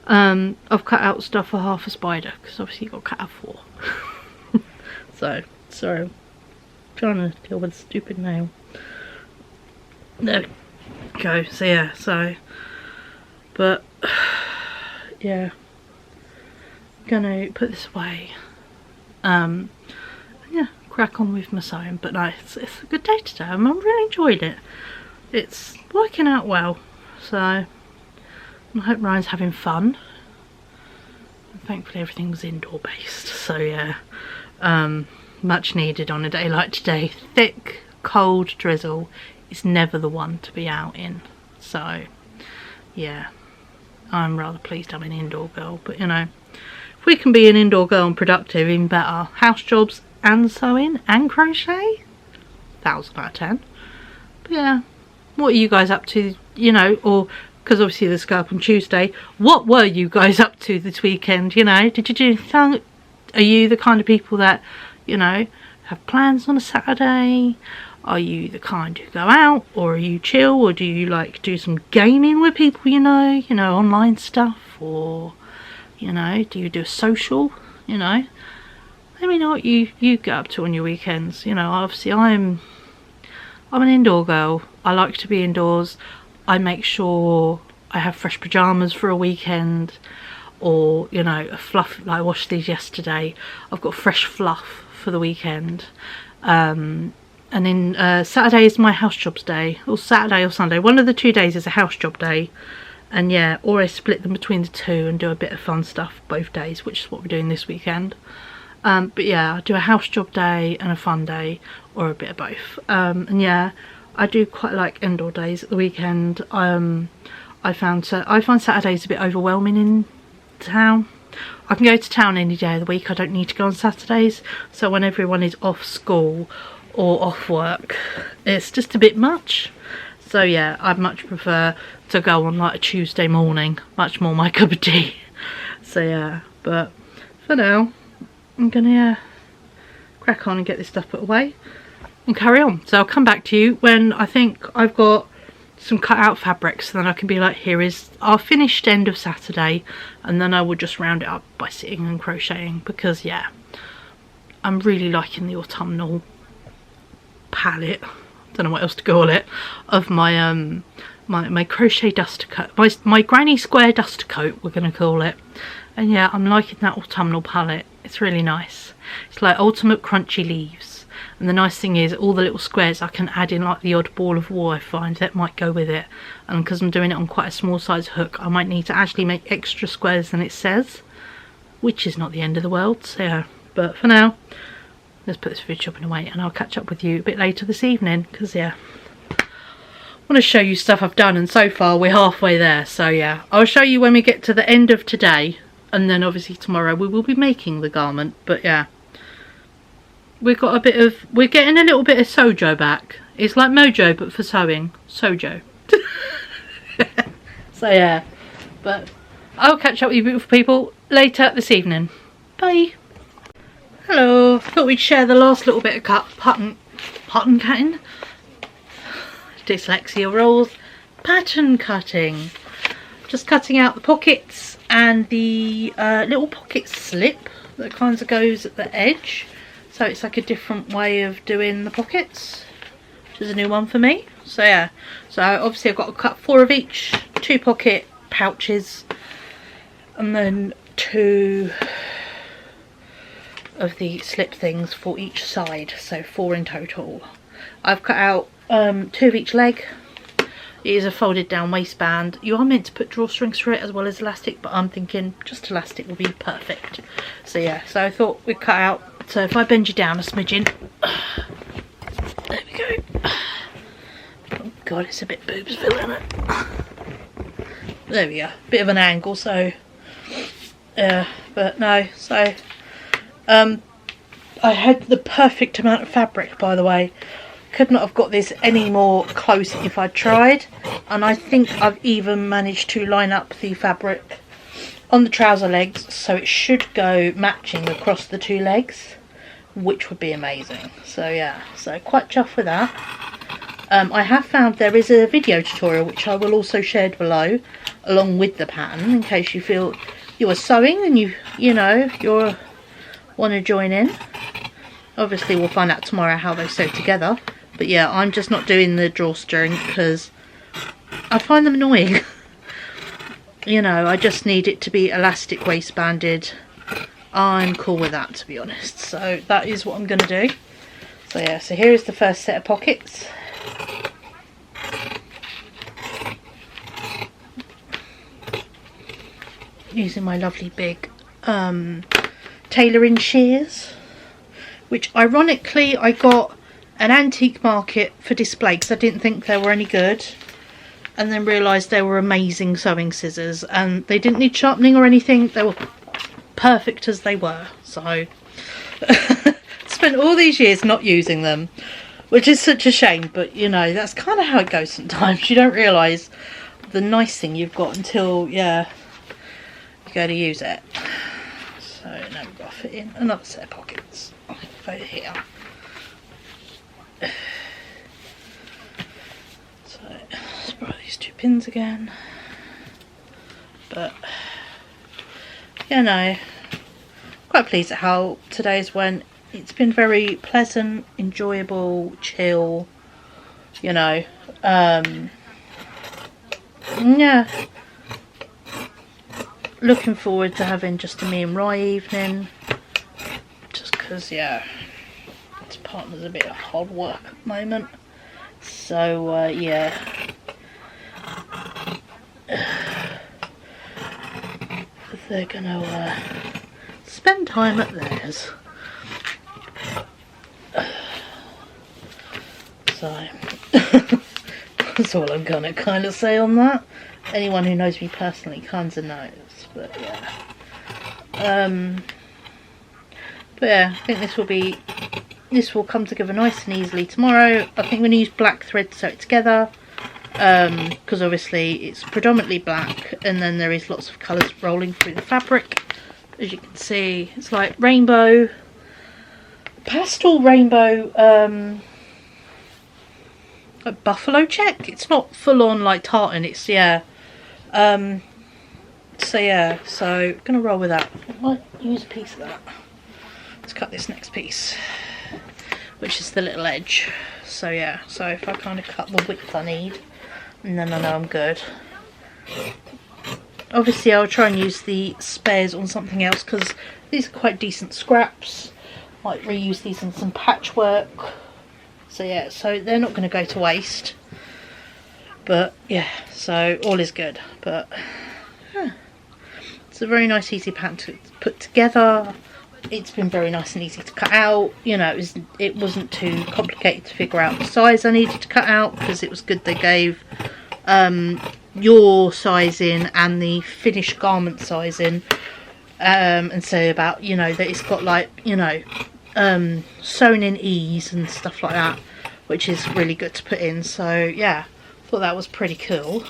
I've cut out stuff for half a spider because obviously you've got to cut out 4. So sorry, I'm trying to deal with a stupid nail. There we go. So yeah, so but yeah, I'm gonna put this away. Yeah, crack on with my sewing. But no, it's a good day today. I'm really enjoying it. It's working out well. So I hope Ryan's having fun. And thankfully everything was indoor based. So yeah, much needed on a day like today. Thick, cold drizzle is never the one to be out in. So yeah, I'm rather pleased I'm an indoor girl. But you know, if we can be an indoor girl and productive, even better. House jobs and sewing and crochet, 1,000 out of 10. But yeah, what are you guys up to? You know, or because obviously this go up on Tuesday. What were you guys up to this weekend? You know, did you do anything? Are you the kind of people that, you know, have plans on a Saturday? Are you the kind who go out, or are you chill, or do you like do some gaming with people? You know, online stuff, or you know, do you do a social? You know, let me know what you get up to on your weekends. You know, obviously I'm an indoor girl. I like to be indoors. I make sure I have fresh pajamas for a weekend, or you know, a fluff. Like I washed these yesterday. I've got fresh fluff for the weekend. And then Saturday is my house jobs day, or Saturday or Sunday. One of the 2 days is a house job day. And yeah, or I split them between the 2 and do a bit of fun stuff both days, which is what we're doing this weekend. But yeah, I do a house job day and a fun day, or a bit of both. And yeah, I do quite like indoor days at the weekend. I find Saturdays a bit overwhelming in town. I can go to town any day of the week. I don't need to go on Saturdays. So when everyone is off school or off work, it's just a bit much. So yeah, I'd much prefer to go on like a Tuesday morning, much more my cup of tea. So yeah, but for now, I'm gonna crack on and get this stuff put away and carry on. So I'll come back to you when I think I've got some cut out fabrics, so then I can be like, here is our finished end of Saturday, and then I will just round it up by sitting and crocheting, because yeah, I'm really liking the autumnal palette, don't know what else to call it, of my my crochet duster coat, my granny square duster coat, we're going to call it. And yeah, I'm liking that autumnal palette. It's really nice. It's like ultimate crunchy leaves. And the nice thing is, all the little squares I can add in like the odd ball of wool I find that might go with it. And because I'm doing it on quite a small size hook, I might need to actually make extra squares than it says, which is not the end of the world. So yeah, but for now, let's put this food shopping away, and I'll catch up with you a bit later this evening, because yeah, I want to show you stuff I've done, and so far we're halfway there. So yeah, I'll show you when we get to the end of today, and then obviously tomorrow we will be making the garment. But yeah, we're getting a little bit of Sojo back. It's like Mojo but for sewing. Sojo. So yeah, but I'll catch up with you beautiful people later this evening. Bye. Hello, thought we'd share the last little bit of pattern cutting. Dyslexia rules. Pattern cutting. Just cutting out the pockets and the little pocket slip that kind of goes at the edge. So it's like a different way of doing the pockets, which is a new one for me. So yeah, so obviously I've got to cut 4 of each, 2 pocket pouches, and then 2 of the slip things for each side, so 4 in total. I've cut out 2 of each leg. It is a folded down waistband. You are meant to put drawstrings through it as well as elastic, but I'm thinking just elastic will be perfect. So yeah, so I thought we'd cut out, so if I bend you down a smidgen, there we go. Oh god, it's a bit boobsville, isn't it? There we go, bit of an angle, so yeah, but no, so I had the perfect amount of fabric, by the way. Could not have got this any more close if I tried, and I think I've even managed to line up the fabric on the trouser legs so it should go matching across the 2 legs, which would be amazing. So yeah, so quite chuffed with that. I have found there is a video tutorial which I will also share below along with the pattern, in case you feel you are sewing and you want to join in. Obviously we'll find out tomorrow how they sew together, but yeah, I'm just not doing the drawstring because I find them annoying. You know, I just need it to be elastic waistbanded. I'm cool with that, to be honest, so that is what I'm going to do. So yeah, so here is the first set of pockets. Using my lovely big tailoring shears, which ironically I got an antique market for display because I didn't think they were any good, and then realised they were amazing sewing scissors, and they didn't need sharpening or anything. They were perfect as they were. So spent all these years not using them, which is such a shame, but you know, that's kind of how it goes sometimes. You don't realise the nice thing you've got until yeah, you go to use it. So now we've got to fit in another set of pockets over here. So let's borrow these 2 pins again. But you know, quite pleased at how today's went. It's been very pleasant, enjoyable, chill, you know. Yeah, looking forward to having just a me and Roy evening, just because yeah, his partner's a bit of hard work at the moment. So yeah, they're gonna spend time at theirs. So that's all I'm gonna kind of say on that. Anyone who knows me personally kind of knows, but yeah. But yeah, I think this will come together nice and easily tomorrow. I think we're gonna use black thread to sew it together, because obviously it's predominantly black, and then there is lots of colours rolling through the fabric. As you can see, it's like rainbow, pastel rainbow like buffalo check. It's not full on like tartan, it's yeah. So yeah, so gonna roll with that. I might use a piece of that. Let's cut this next piece, which is the little edge. So yeah, so if I kind of cut the width I need, and then I know I'm good. Obviously I'll try and use the spares on something else because these are quite decent scraps. Might reuse these in some patchwork. So yeah, so they're not going to go to waste. But yeah, so all is good. But yeah, it's a very nice easy pattern to put together. It's been very nice and easy to cut out. You know, it wasn't too complicated to figure out the size I needed to cut out, because it was good they gave your sizing and the finished garment sizing, and say about, you know, that it's got like, you know, sewn in ease and stuff like that, which is really good to put in. So yeah, thought that was pretty cool.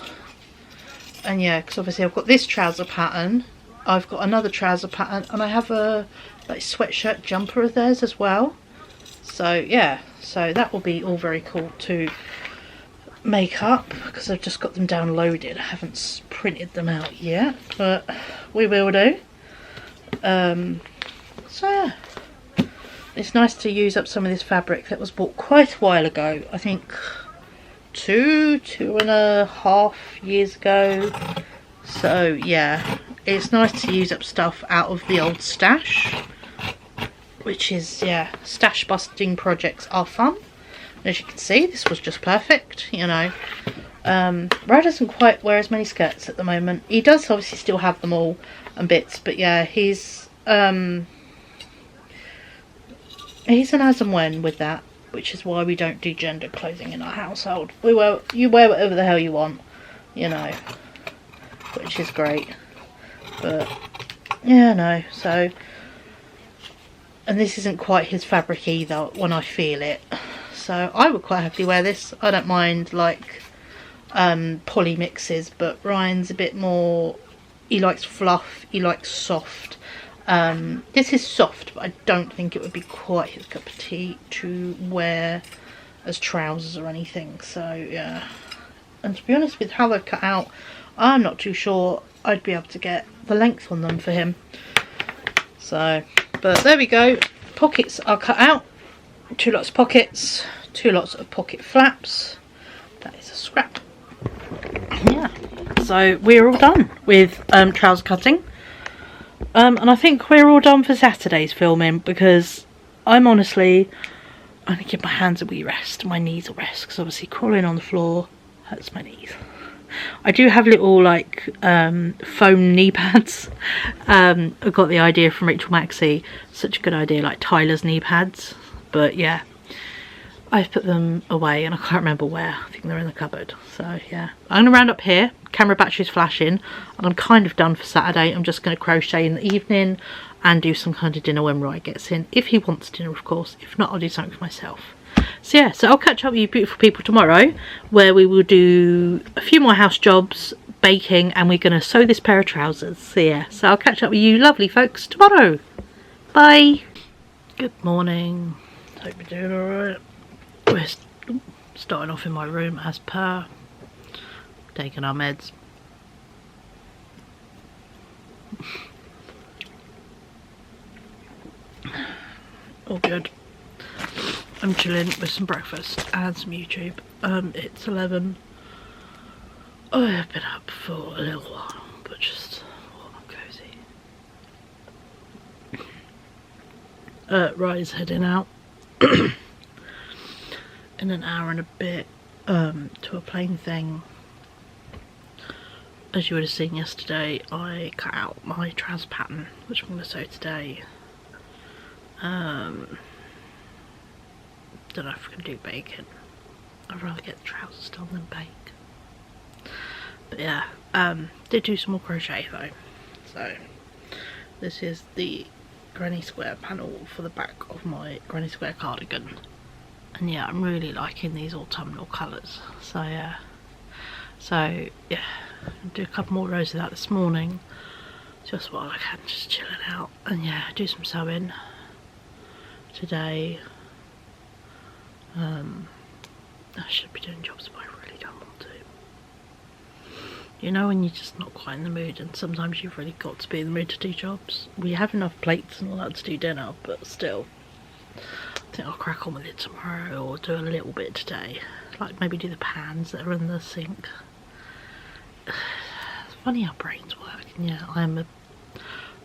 And yeah, because obviously I've got this trouser pattern, I've got another trouser pattern, and I have a like sweatshirt jumper of theirs as well. So yeah, so that will be all very cool to make up, because I've just got them downloaded. I haven't printed them out yet, but we will do. So yeah, it's nice to use up some of this fabric that was bought quite a while ago. I think 2.5 years ago. So yeah, it's nice to use up stuff out of the old stash, which is, yeah, stash busting projects are fun. As you can see, this was just perfect, you know. Ray doesn't quite wear as many skirts at the moment. He does obviously still have them all and bits, but yeah, he's an as and when with that, which is why we don't do gender clothing in our household. You wear whatever the hell you want, you know, which is great. But yeah, no, so, and this isn't quite his fabric either when I feel it. So I would quite happily wear this. I don't mind like poly mixes, but Ryan's a bit more, he likes fluff, he likes soft. This is soft, but I don't think it would be quite his cup of tea to wear as trousers or anything. So yeah, and to be honest with how they've cut out, I'm not too sure I'd be able to get the length on them for him. So, but there we go. Pockets are cut out. 2 lots of pockets, 2 lots of pocket flaps. That is a scrap. Yeah, so we're all done with trouser cutting, and I think we're all done for Saturday's filming, because I'm honestly, I'm gonna give my hands a wee rest, my knees a rest, because obviously crawling on the floor hurts my knees. I do have little like foam knee pads. I got the idea from Rachel Maxey. Such a good idea, like Tyler's knee pads. But yeah, I've put them away and I can't remember where. I think they're in the cupboard. So yeah, I'm gonna round up here. Camera battery's flashing, and I'm kind of done for Saturday. I'm just gonna crochet in the evening and do some kind of dinner when Roy gets in, if he wants dinner, of course. If not, I'll do something for myself. So yeah, so I'll catch up with you beautiful people tomorrow, where we will do a few more house jobs, baking, and we're gonna sew this pair of trousers. So yeah, so I'll catch up with you lovely folks tomorrow. Bye. Good morning. Hope you're doing alright. We're starting off in my room as per, taking our meds. All good. I'm chilling with some breakfast and some YouTube. It's 11. I have been up for a little while, but just warm and cozy. Ryan's heading out in an hour and a bit to a plain thing. As you would have seen yesterday, I cut out my trouser pattern, which I'm going to sew today. Don't know if I can do bacon. I'd rather get the trousers done than bake. But yeah, did do some more crochet though. So this is the granny square panel for the back of my granny square cardigan. And yeah, I'm really liking these autumnal colours. So yeah, I'll do a couple more rows of that this morning, just while I can, just chilling out. And yeah, do some sewing today. I should be doing jobs, but I really don't want to. You know when you're just not quite in the mood, and sometimes you've really got to be in the mood to do jobs. We have enough plates and all that to do dinner, but still. I think I'll crack on with it tomorrow, or do a little bit today. Like maybe do the pans that are in the sink. It's funny how brains work. And yeah,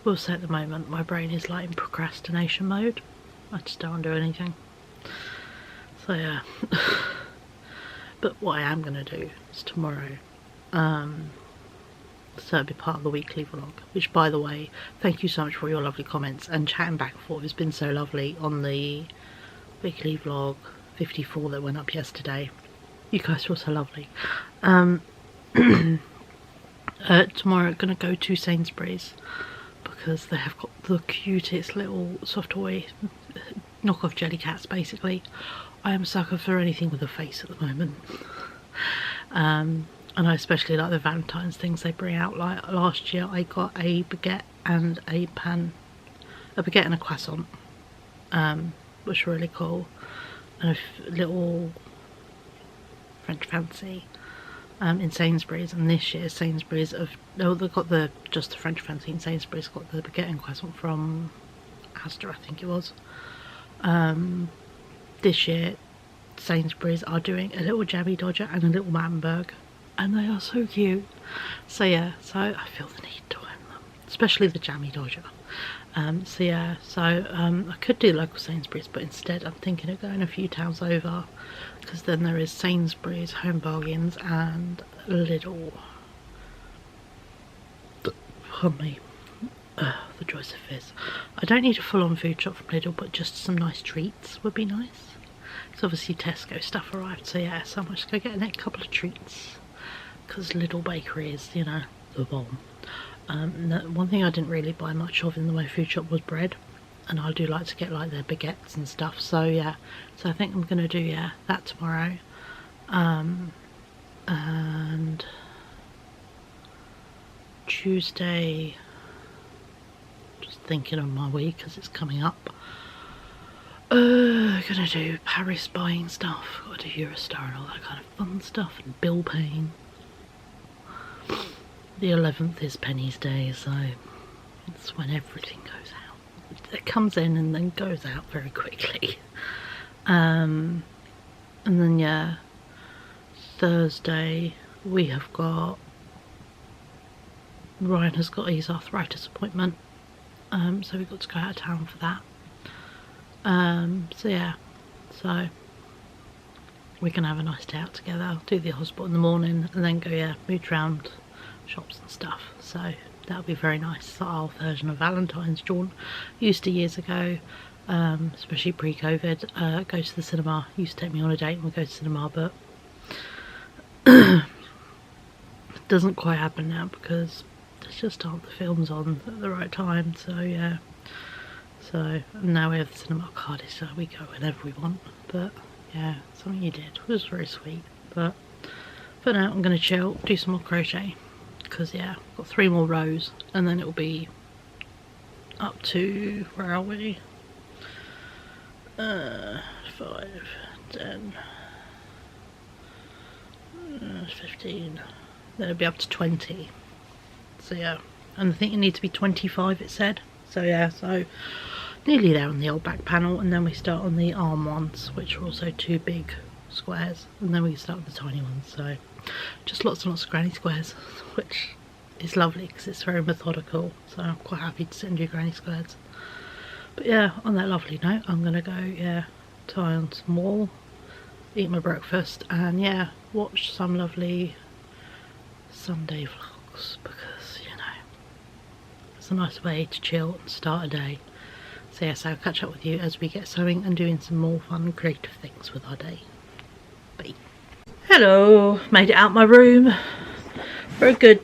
will say at the moment my brain is like in procrastination mode. I just don't want to do anything. So yeah. But what I am going to do is tomorrow, so it'll be part of the weekly vlog, which by the way, thank you so much for your lovely comments and chatting back and forth. It's been so lovely on the weekly vlog 54 that went up yesterday. You guys were so lovely. Tomorrow I'm going to go to Sainsbury's because they have got the cutest little soft toy knockoff jelly cats basically. I am a sucker for anything with a face at the moment. And I especially like the Valentine's things they bring out. Like last year I got a baguette and a baguette and a croissant, which were really cool, and a little French fancy in Sainsbury's. And this year Sainsbury's they've got just the French fancy, and Sainsbury's got the baguette and croissant from Asda, I think it was. This year Sainsbury's are doing a little Jammy Dodger and a little Manberg, and they are so cute. So yeah, so I feel the need to own them, especially the Jammy Dodger. So yeah, so I could do local Sainsbury's, but instead I'm thinking of going a few towns over, because then there is Sainsbury's, Home Bargains and Lidl. Pardon me. The joys of fizz. I don't need a full-on food shop from Lidl, but just some nice treats would be nice. Because obviously Tesco stuff arrived, so yeah, so I'm just going to get a next couple of treats, because Lidl Bakery is, you know, the bomb. One thing I didn't really buy much of in the way food shop was bread, and I do like to get like their baguettes and stuff, so yeah, so I think I'm going to do, yeah, that tomorrow. And Tuesday, just thinking of my week as it's coming up, gonna do Paris buying stuff, gotta do Eurostar and all that kind of fun stuff, and bill paying. The 11th is Penny's Day, so it's when everything goes out. It comes in and then goes out very quickly. And then yeah, Thursday we have got, Ryan has got his arthritis appointment, so we've got to go out of town for that. So yeah, so we can have a nice day out together. I'll do the hospital in the morning and then go, yeah, mooch around shops and stuff, so that'll be very nice. Our version of Valentine's jaunt. Used to years ago, especially pre-COVID, go to the cinema. Used to take me on a date and we'd go to cinema, but it doesn't quite happen now because there's just aren't the films on at the right time, so yeah. So now we have the cinema card, so we go whenever we want. But yeah, something you did was very sweet. But for now I'm going to chill, do some more crochet, because yeah, I've got 3 more rows and then it'll be up to, where are we? 5, 10, 15, then it'll be up to 20. So yeah, and I think you need to be 25 it said. So yeah, so nearly there on the old back panel, and then we start on the arm ones, which are also 2 big squares, and then we start with the tiny ones. So just lots and lots of granny squares, which is lovely because it's very methodical, so I'm quite happy to sit and do granny squares. But yeah, on that lovely note, I'm gonna go, yeah, tie on some wool, eat my breakfast, and yeah, watch some lovely Sunday vlogs, because you know, it's a nice way to chill and start a day. So yes, I'll catch up with you as we get sewing and doing some more fun creative things with our day. Bye. Hello, made it out my room for a good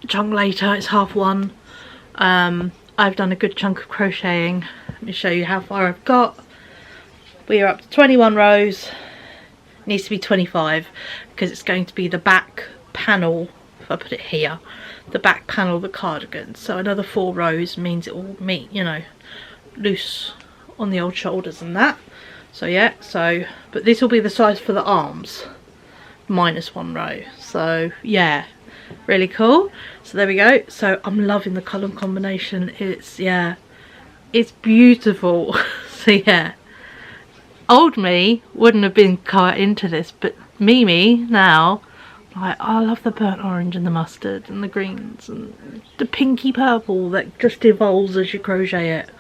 chunk later. It's 1:30. I've done a good chunk of crocheting. Let me show you how far I've got. We are up to 21 rows. It needs to be 25 because it's going to be the back panel, if I put it here, the back panel of the cardigan. So another 4 rows means it will meet, you know, loose on the old shoulders and that. So yeah, so but this will be the size for the arms, -1 row. So yeah, really cool. So there we go. So I'm loving the colour combination. It's, yeah, it's beautiful. So yeah, old me wouldn't have been quite into this, but me now, like, I love the burnt orange and the mustard and the greens and the pinky purple that just evolves as you crochet it.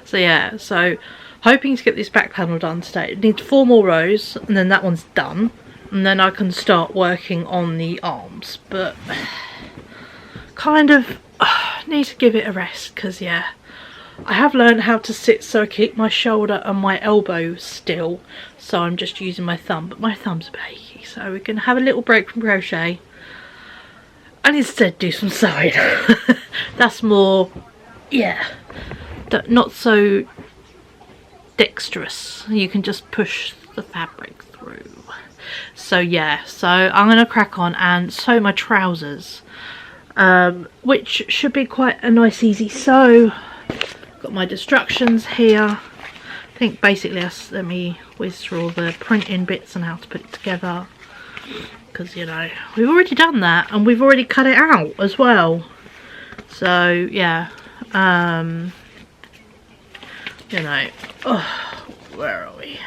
So yeah, so hoping to get this back panel done today. It needs 4 more rows and then that one's done, and then I can start working on the arms, but kind of need to give it a rest, because yeah, I have learned how to sit so I keep my shoulder and my elbow still, so I'm just using my thumb, but my thumb's achy, so we can have a little break from crochet and instead do some sewing. That's more, yeah, not so dexterous. You can just push the fabric through. So yeah, so I'm gonna crack on and sew my trousers, which should be quite a nice easy sew. Got my instructions here. I think basically let me whiz through all the printing bits and how to put it together, because you know we've already done that and we've already cut it out as well. So yeah, you know, oh, where are we?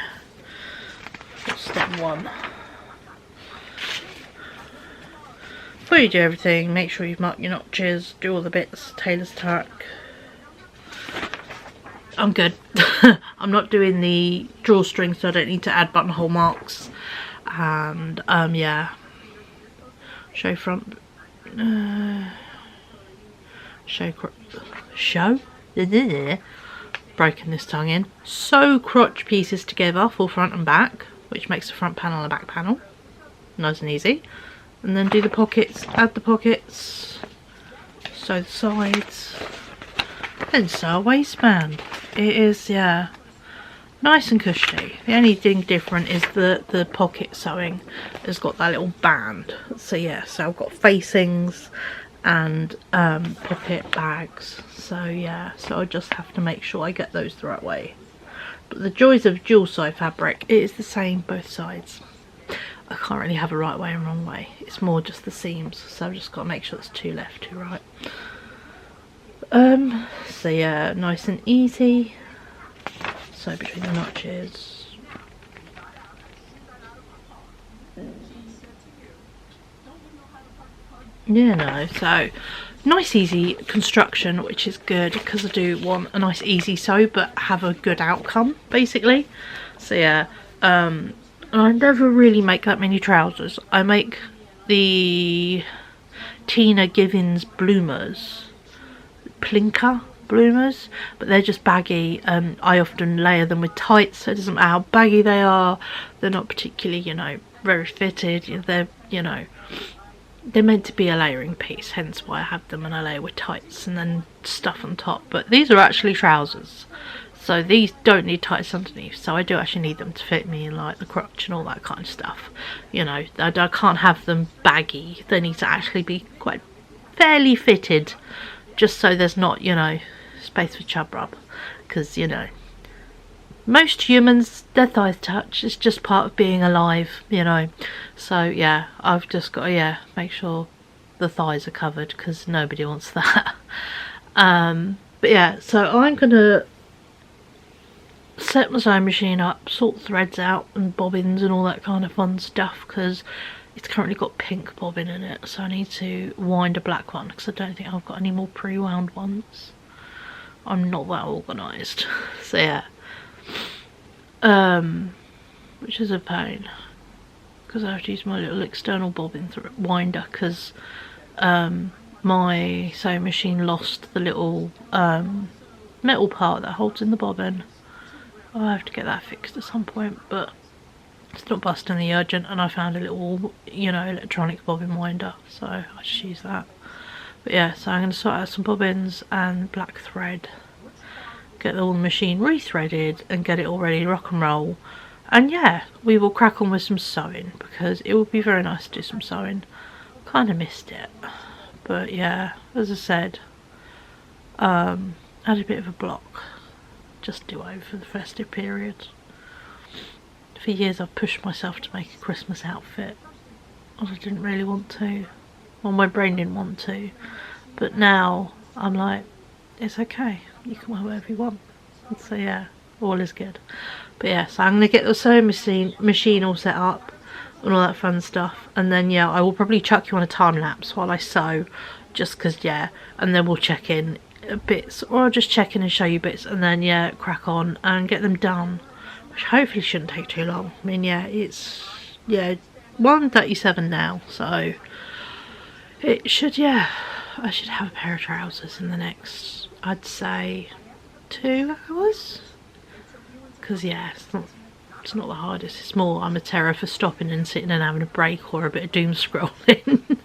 Step 1. Before you do everything, make sure you've marked your notches, do all the bits, tailor's tack. I'm good. I'm not doing the drawstring, so I don't need to add buttonhole marks. And yeah, show front, show broken this tongue in. Sew crotch pieces together for front and back, which makes the front panel and the back panel. Nice and easy. And then do the pockets, add the pockets, sew the sides, then sew a waistband. It is, yeah, nice and cushy. The only thing different is the pocket sewing has got that little band. So yeah, so I've got facings and pocket bags. So yeah, so I just have to make sure I get those the right way. But the joys of dual side fabric, it is the same both sides. I can't really have a right way and wrong way. It's more just the seams, so I've just got to make sure it's 2 left, 2 right. So yeah, nice and easy. So between the notches. Yeah, no, so nice easy construction, which is good because I do want a nice easy sew but have a good outcome basically. So yeah, I never really make that many trousers. I make the Tina Givens bloomers, plinker bloomers, but they're just baggy. I often layer them with tights, so it doesn't matter how baggy they are. They're not particularly, you know, very fitted. They're, you know, they're meant to be a layering piece, hence why I have them and I layer with tights and then stuff on top. But these are actually trousers, so these don't need tights underneath, so I do actually need them to fit me in like the crotch and all that kind of stuff. You know, I can't have them baggy. They need to actually be quite fairly fitted, just so there's not, you know, space for chub rub, because, you know, most humans, their thighs touch. It's just part of being alive, you know. So yeah, I've just got to, yeah, make sure the thighs are covered, because nobody wants that. But yeah, so I'm gonna set my sewing machine up, sort threads out and bobbins and all that kind of fun stuff, because it's currently got pink bobbin in it, so I need to wind a black one, because I don't think I've got any more pre-wound ones. I'm not that organised. So yeah, which is a pain, because I have to use my little external bobbin winder, because my sewing machine lost the little metal part that holds in the bobbin. I'll have to get that fixed at some point, but it's not busting the urgent, and I found a little, you know, electronic bobbin winder, so I just use that. But yeah, so I'm going to sort out some bobbins and black thread, get the whole machine rethreaded and get it all ready to rock and roll. And yeah, we will crack on with some sewing, because it would be very nice to do some sewing. Kind of missed it, but yeah, as I said, had a bit of a block, just do over the festive period. For years I've pushed myself to make a Christmas outfit, and I didn't really want to. Well, my brain didn't want to, but now I'm like, it's okay, you can wear whatever you want. And so yeah, all is good. But yeah, so I'm going to get the sewing machine all set up and all that fun stuff, and then yeah, I will probably chuck you on a time lapse while I sew, just because, yeah, and then we'll check in bits, or I'll just check in and show you bits, and then yeah, crack on and get them done, which hopefully shouldn't take too long. I mean, yeah, it's 1:37 now, so it should, yeah, I should have a pair of trousers in the next, I'd say, 2 hours, because yeah, it's not the hardest. It's more I'm a terror for stopping and sitting and having a break or a bit of doom scrolling.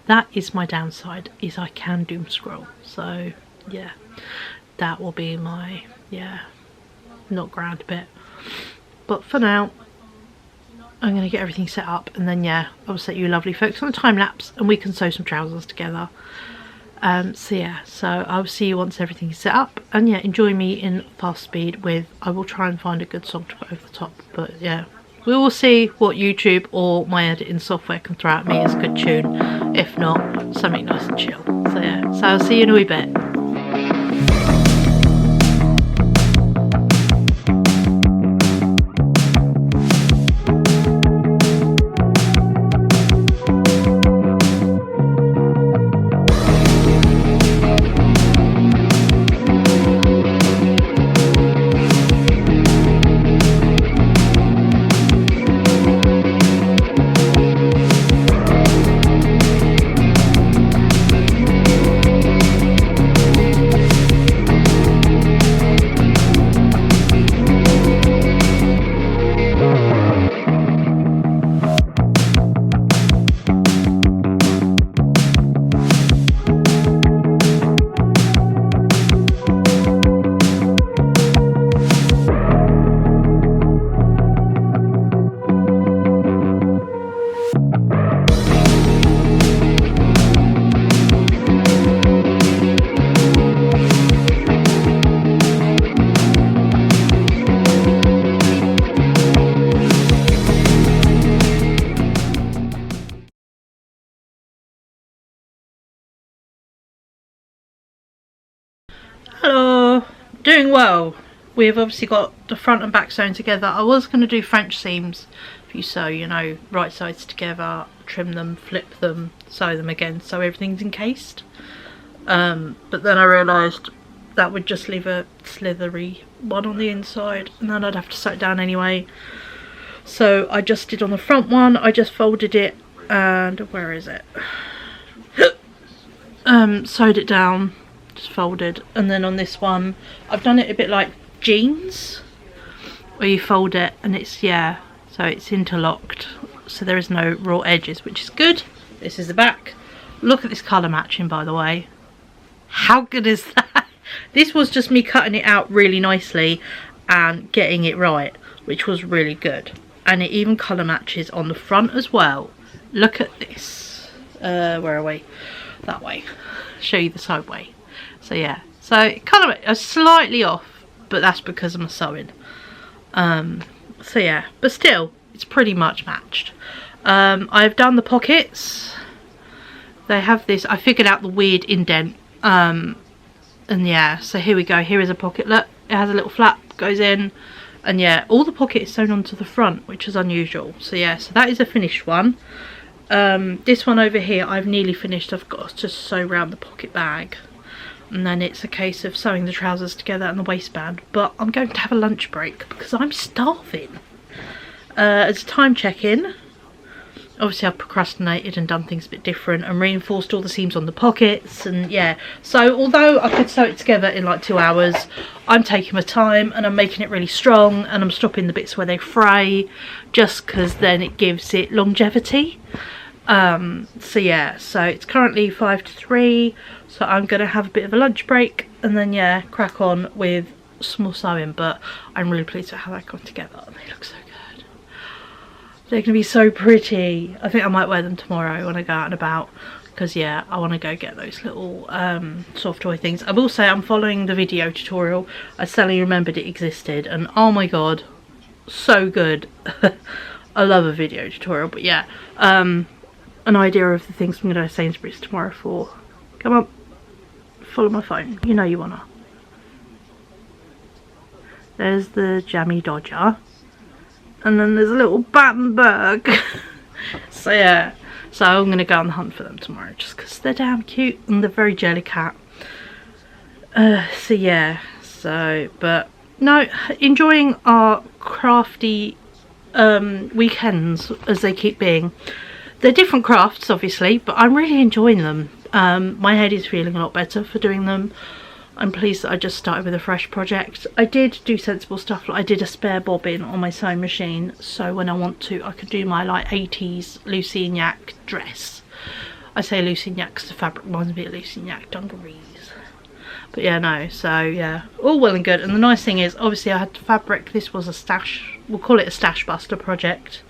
That is my downside, is I can doom scroll. So yeah, that will be my, yeah, not grand bit. But for now, I'm going to get everything set up, and then yeah, I'll set you lovely folks on a time lapse and we can sew some trousers together. So yeah, so I'll see you once everything's set up, and yeah, enjoy me in fast speed with, I will try and find a good song to put over the top, but yeah, we will see what YouTube or my editing software can throw at me as a good tune. If not, something nice and chill. So yeah, so I'll see you in a wee bit. Hello, doing well. We've obviously got the front and back sewn together. I was going to do French seams if you sew, you know, right sides together, trim them, flip them, sew them again, so everything's encased. But then I realised that would just leave a slithery one on the inside, and then I'd have to sew it down anyway. So I just did on the front one, I just folded it, and where is it? Sewed it down, just folded, and then on this one I've done it a bit like jeans, where you fold it and it's, yeah, so it's interlocked, so there is no raw edges, which is good. This is the back. Look at this colour matching, by the way. How good is that? This was just me cutting it out really nicely and getting it right, which was really good. And it even colour matches on the front as well. Look at this. Where are we? That way. Show you the side way. So yeah, so colour is slightly off, but that's because of my sewing. So yeah, but still, it's pretty much matched. I've done the pockets. They have this, I figured out the weird indent. And yeah, so here we go. Here is a pocket. Look, it has a little flap, goes in. And yeah, all the pocket is sewn onto the front, which is unusual. So yeah, so that is a finished one. This one over here, I've nearly finished. I've got to sew around the pocket bag. And then it's a case of sewing the trousers together and the waistband. But I'm going to have a lunch break because I'm starving. It's a time check-in. Obviously I've procrastinated and done things a bit different and reinforced all the seams on the pockets, and yeah, so although I could sew it together in like 2 hours, I'm taking my time and I'm making it really strong, and I'm stopping the bits where they fray, just because then it gives it longevity. So yeah, so it's currently 5 to 3, so I'm gonna have a bit of a lunch break and then yeah, crack on with some more sewing. But I'm really pleased with how that got together. They look so good. They're gonna be so pretty. I think I might wear them tomorrow when I go out and about, because yeah, I want to go get those little soft toy things. I will say I'm following the video tutorial. I suddenly remembered it existed, and oh my god, so good. I love a video tutorial. But yeah, an idea of the things I'm going to go to Sainsbury's tomorrow for. Come on, follow my phone, you know you wanna. There's the Jammy Dodger, and then there's a little Battenberg. So yeah, so I'm going to go on the hunt for them tomorrow just because they're damn cute and they're very jelly cat. So yeah, so, but no, enjoying our crafty weekends as they keep being. They're different crafts obviously, but I'm really enjoying them. My head is feeling a lot better for doing them. I'm pleased that I just started with a fresh project. I did do sensible stuff, like I did a spare bobbin on my sewing machine, so when I want to I could do my like 80s Lucy Nyack dress. I say Lucy Nyack because the fabric reminds me of Lucy Nyack dungarees. But yeah, no, so yeah, all well and good. And the nice thing is, obviously I had the fabric. This was a stash, we'll call it a stash buster project.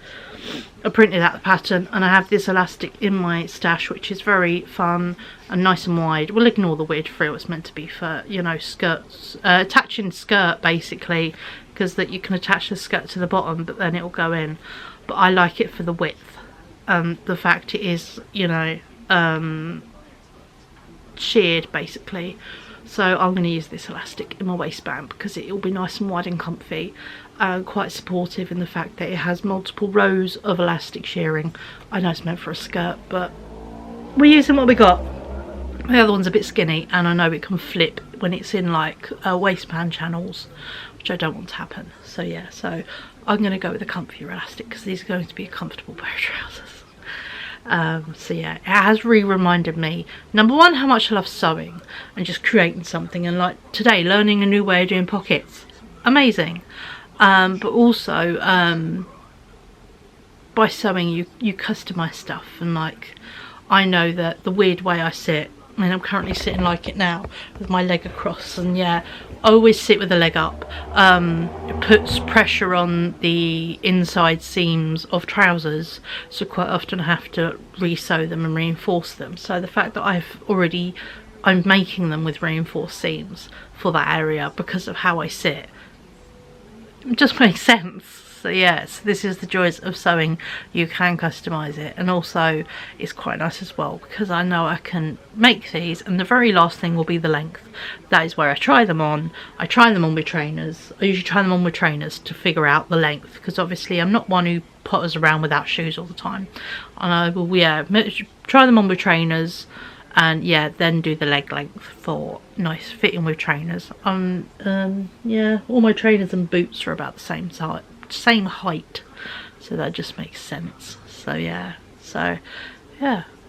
I printed out the pattern and I have this elastic in my stash, which is very fun and nice and wide. We'll ignore the weird frill, it's meant to be for, you know, skirts, attaching skirt basically, because that you can attach the skirt to the bottom but then it will go in. But I like it for the width, the fact it is, you know, sheared basically. So I'm going to use this elastic in my waistband because it will be nice and wide and comfy, and quite supportive in the fact that it has multiple rows of elastic shearing. I know it's meant for a skirt, but we're using what we got. The other one's a bit skinny and I know it can flip when it's in like waistband channels, which I don't want to happen. So yeah, so I'm going to go with a comfier elastic because these are going to be a comfortable pair of trousers. So yeah, it has reminded me, number one, how much I love sewing and just creating something, and like today learning a new way of doing pockets, amazing. But also by sewing you customize stuff, and like I know that the weird way I sit, I mean I'm currently sitting like it now with my leg across, and yeah, I always sit with the leg up. It puts pressure on the inside seams of trousers, so quite often I have to re-sew them and reinforce them. So the fact that I'm making them with reinforced seams for that area because of how I sit, it just makes sense. So yes, this is the joys of sewing. You can customize it, and also it's quite nice as well because I know I can make these, and the very last thing will be the length. That is where I try them on. I try them on with trainers. I usually try them on with trainers to figure out the length, because obviously I'm not one who potters around without shoes all the time. And I will, yeah, try them on with trainers, and yeah, then do the leg length for nice fitting with trainers. Yeah, all my trainers and boots are about the same size, same height, so that just makes sense. So yeah,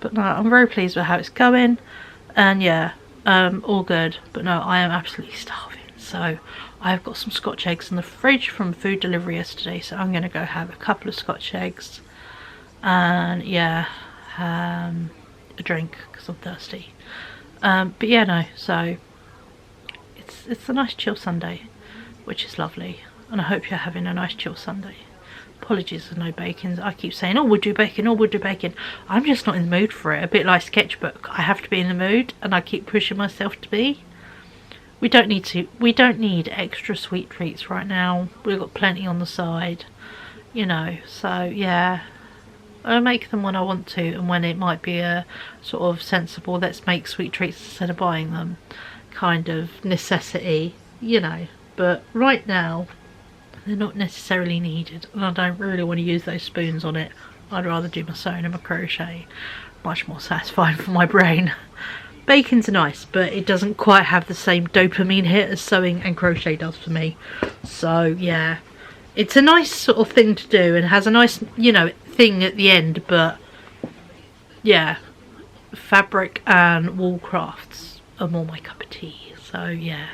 but no, I'm very pleased with how it's going, and yeah, all good. But no, I am absolutely starving, so I've got some Scotch eggs in the fridge from food delivery yesterday, so I'm gonna go have a couple of Scotch eggs and yeah, a drink because I'm thirsty. But yeah, no, so it's a nice chill Sunday, which is lovely, and I hope you're having a nice chill Sunday. Apologies for no bacon. I keep saying, oh, we'll do bacon, oh, we'll do bacon. I'm just not in the mood for it. A bit like sketchbook, I have to be in the mood, and I keep pushing myself to be. We don't need extra sweet treats right now. We've got plenty on the side, you know. So yeah, I make them when I want to, and when it might be a sort of sensible, let's make sweet treats instead of buying them kind of necessity, you know. But right now they're not necessarily needed, and I don't really want to use those spoons on it. I'd rather do my sewing and my crochet. Much more satisfying for my brain. Bacon's nice, but it doesn't quite have the same dopamine hit as sewing and crochet does for me. So yeah, it's a nice sort of thing to do and has a nice, you know, thing at the end. But yeah, fabric and wool crafts are more my cup of tea. So yeah,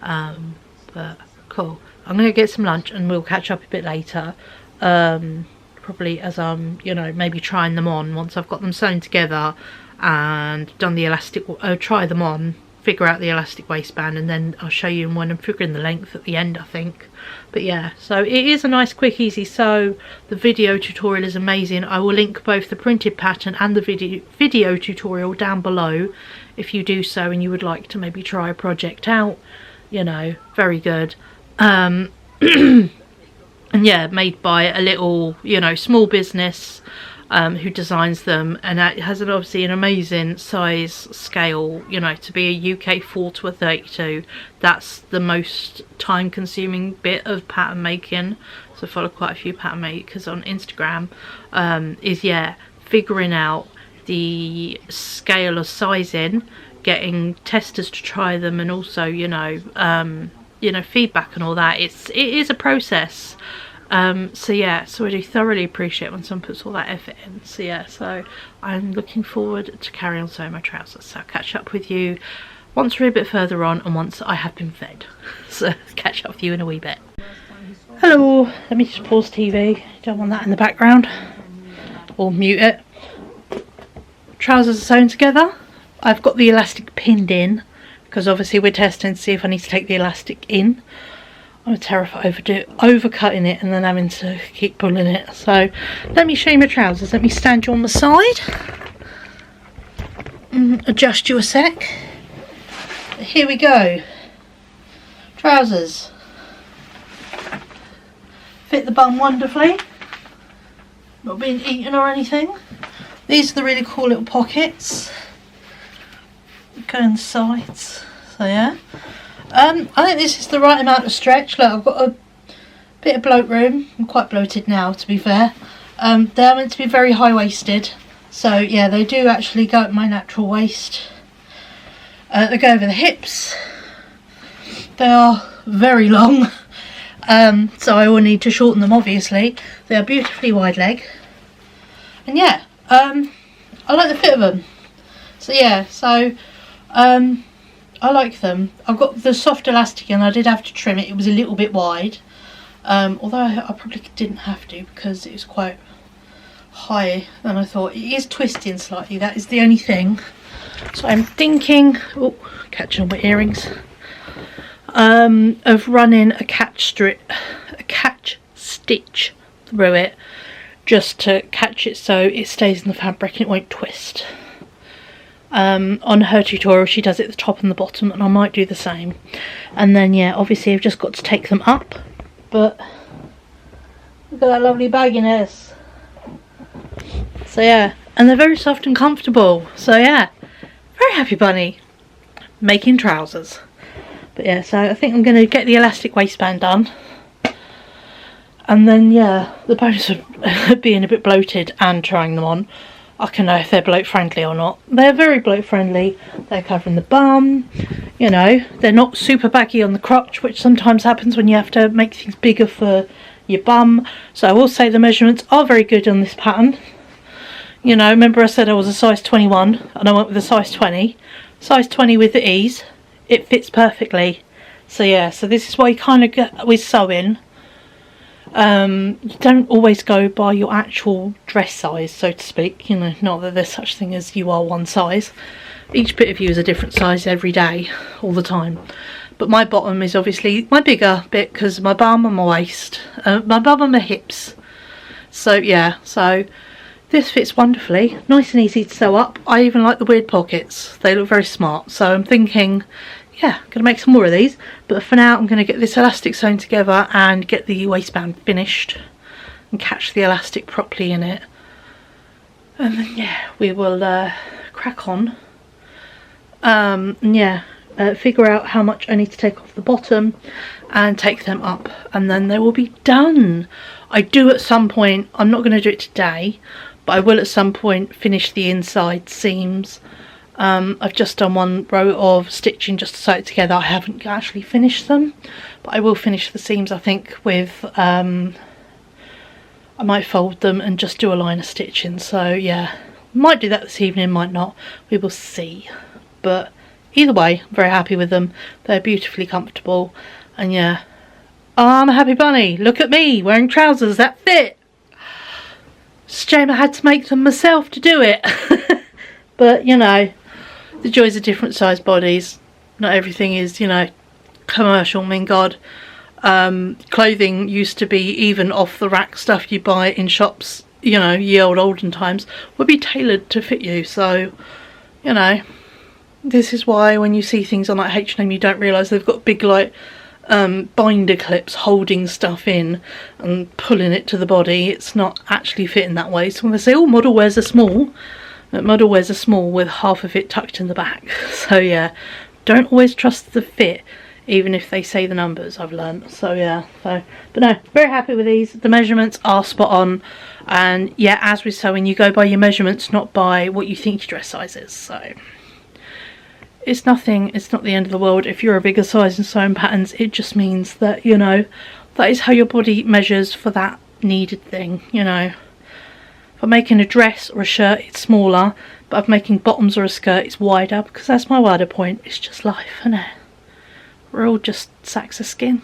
but cool. I'm gonna get some lunch and we'll catch up a bit later. Probably as I'm, you know, maybe trying them on once I've got them sewn together and done the elastic. Try them on, figure out the elastic waistband, and then I'll show you when I'm figuring the length at the end, I think. But yeah, so it is a nice quick easy sew. The video tutorial is amazing. I will link both the printed pattern and the video tutorial down below if you do so and you would like to maybe try a project out, you know. Very good. And yeah, made by a little, you know, small business who designs them, and it has obviously an amazing size scale. You know, to be a UK 4 to a 32, that's the most time consuming bit of pattern making. So I follow quite a few pattern makers on Instagram. Is yeah, figuring out the scale of sizing, getting testers to try them, and also you know feedback and all that. It is a process. So yeah, so I do thoroughly appreciate when someone puts all that effort in. So yeah, so I'm looking forward to carry on sewing my trousers. So I'll catch up with you once we're a bit further on and once I have been fed. So catch up with you in a wee bit. Hello, let me just pause TV. Don't want that in the background. Or mute it. Trousers are sewn together. I've got the elastic pinned in because obviously we're testing to see if I need to take the elastic in. I'm terrified of overcutting it and then having to keep pulling it. So let me show you my trousers. Let me stand you on the side. Adjust you a sec. Here we go. Trousers. Fit the bum wonderfully. Not being eaten or anything. These are the really cool little pockets. Go in the sides. So yeah. I think this is the right amount of stretch. Look, I've got a bit of bloat room. I'm quite bloated now, to be fair. They are meant to be very high-waisted. So yeah, they do actually go at my natural waist. They go over the hips. They are very long. So I will need to shorten them, obviously. They are beautifully wide leg. And yeah, I like the fit of them. So yeah, so I like them. I've got the soft elastic and I did have to trim it. It was a little bit wide. Although I probably didn't have to because it was quite higher than I thought. It is twisting slightly, that is the only thing. So I'm thinking, oh, catching on my earrings, of running a catch stitch through it just to catch it so it stays in the fabric and it won't twist. On her tutorial she does it at the top and the bottom, and I might do the same. And then yeah, obviously I've just got to take them up, but look at that lovely bagginess. So yeah, and they're very soft and comfortable. So yeah, very happy bunny making trousers. But yeah, so I think I'm going to get the elastic waistband done. And then yeah, the bonus of being a bit bloated and trying them on, I can know if they're bloat friendly or not. They're very bloat friendly. They're covering the bum, you know, they're not super baggy on the crotch, which sometimes happens when you have to make things bigger for your bum. So I will say the measurements are very good on this pattern. You know, remember I said I was a size 21 and I went with a size 20. Size 20 with the ease. It fits perfectly. So yeah, so this is why you kind of get with sewing. You don't always go by your actual dress size, so to speak. You know, not that there's such thing as you are one size. Each bit of you is a different size every day, all the time. But my bottom is obviously my bigger bit because my bum and my waist, my bum and my hips. So yeah, so this fits wonderfully, nice and easy to sew up. I even like the weird pockets, they look very smart. So I'm thinking, yeah, I'm going to make some more of these, but for now I'm going to get this elastic sewn together and get the waistband finished and catch the elastic properly in it. And then yeah, we will crack on. Figure out how much I need to take off the bottom and take them up, and then they will be done. I do at some point, I'm not going to do it today, but I will at some point finish the inside seams. I've just done one row of stitching just to sew it together. I haven't actually finished them, but I will finish the seams, I think, with I might fold them and just do a line of stitching. So yeah, might do that this evening, might not, we will see. But either way, I'm very happy with them. They're beautifully comfortable, and yeah, I'm a happy bunny. Look at me wearing trousers that fit. It's a shame I had to make them myself to do it. But you know, the joys of different size bodies. Not everything is, you know, commercial. I mean, God, clothing used to be even off the rack stuff you buy in shops, you know, ye olden times, would be tailored to fit you. So, you know, this is why when you see things on like H&M, you don't realise they've got big like binder clips holding stuff in and pulling it to the body. It's not actually fitting that way. So when they say, oh, model wears are small, model wears are small with half of it tucked in the back. So yeah, don't always trust the fit, even if they say the numbers, I've learned. So yeah, but no, very happy with these. The measurements are spot on, and yeah, as with sewing, you go by your measurements, not by what you think your dress size is. So it's nothing, it's not the end of the world if you're a bigger size in sewing patterns. It just means that, you know, that is how your body measures for that needed thing, you know. If I'm making a dress or a shirt, it's smaller, but if I'm making bottoms or a skirt, it's wider, because that's my wider point. It's just life, isn't it? We're all just sacks of skin,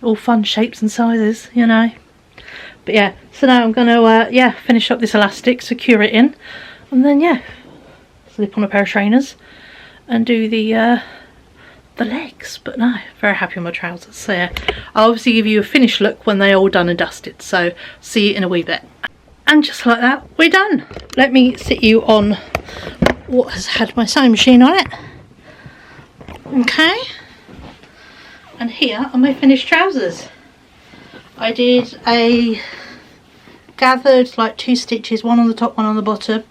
all fun shapes and sizes, you know. But yeah, so now I'm gonna yeah, finish up this elastic, secure it in, and then yeah, slip on a pair of trainers and do the legs. But no, very happy with my trousers. So yeah, I'll obviously give you a finished look when they're all done and dusted. So see you in a wee bit. And just like that, we're done. Let me sit you on what has had my sewing machine on it. Okay. And here are my finished trousers. I did a gathered like 2 stitches, one on the top, one on the bottom,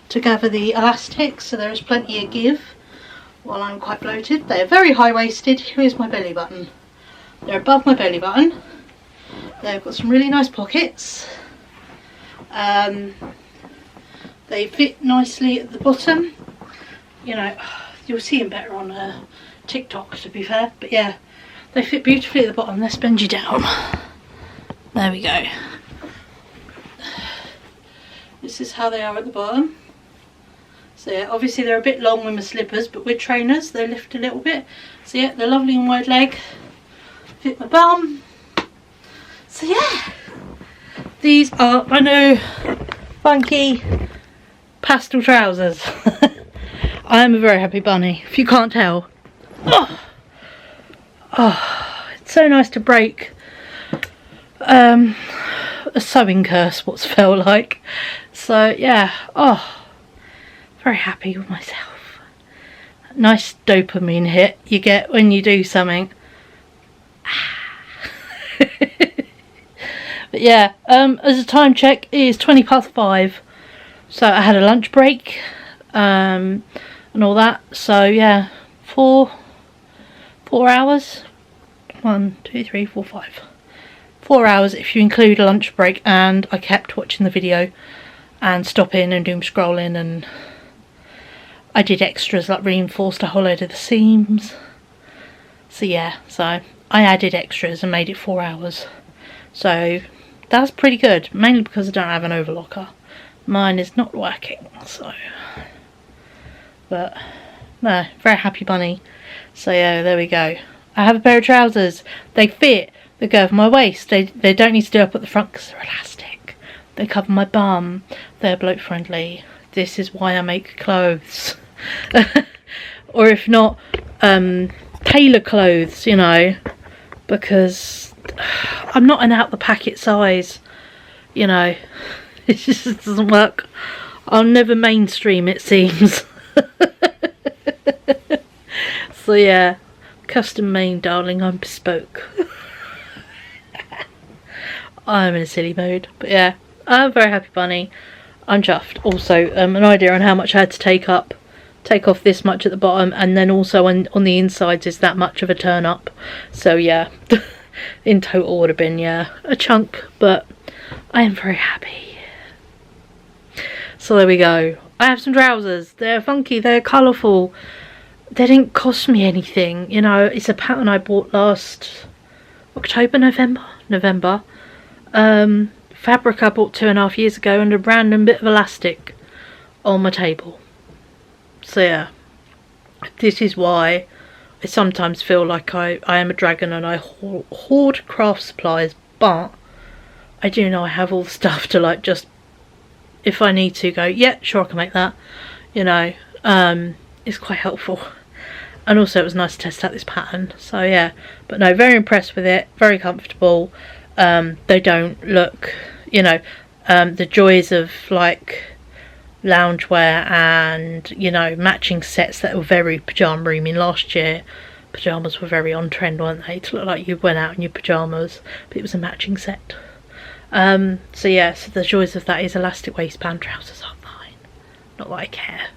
to gather the elastic, so there is plenty of give while I'm quite bloated. They are very high-waisted. Here is my belly button. They're above my belly button. They've got some really nice pockets. They fit nicely at the bottom. You know, you'll see them better on TikTok, to be fair, but yeah, they fit beautifully at the bottom. Let's bend you down. There we go. This is how they are at the bottom. So yeah, obviously they're a bit long with my slippers, but with trainers they lift a little bit. So yeah, they're lovely and wide leg. Fit my bum. So yeah, these are my new funky pastel trousers. I am a very happy bunny, if you can't tell. Oh, it's so nice to break a sewing curse, what's felt like. So yeah, very happy with myself. Nice dopamine hit you get when you do something. But yeah, as a time check, it is 5:20. So I had a lunch break and all that. So yeah, 4 hours. 1, 2, 3, 4, 5. 4 hours if you include a lunch break, and I kept watching the video and stopping and doom scrolling, and I did extras like reinforced a whole load of the seams. So yeah, so I added extras and made it 4 hours. So that's pretty good, mainly because I don't have an overlocker. Mine is not working, so. But no, very happy bunny. So yeah, there we go. I have a pair of trousers. They fit. They go over my waist. They don't need to do up at the front because they're elastic. They cover my bum. They're bloat friendly. This is why I make clothes. Or if not, tailor clothes, you know, because I'm not an out the packet size, you know. It just doesn't work. I'll never mainstream, it seems. So yeah, custom made, darling. I'm bespoke. I'm in a silly mood, but yeah, I'm a very happy bunny. I'm chuffed. Also, an idea on how much I had to take off this much at the bottom, and then also on the insides is that much of a turn up. So yeah, in total would have been, yeah, a chunk, but I am very happy. So there we go. I have some trousers. They're funky, they're colourful. They didn't cost me anything, you know. It's a pattern I bought last November. Fabric I bought 2.5 years ago, and a random bit of elastic on my table. So yeah, this is why I sometimes feel like I am a dragon and I hoard craft supplies, but I do know I have all the stuff to, like, just, if I need to, go, yeah, sure, I can make that, you know. It's quite helpful. And also it was nice to test out this pattern. So yeah, but no, very impressed with it, very comfortable. They don't look, you know, the joys of like loungewear and, you know, matching sets that were very pyjama roomy last year pyjamas were very on trend, weren't they? To look like you went out in your pyjamas, but it was a matching set. So yeah, so the joys of that is elastic waistband trousers are fine. Not that I care.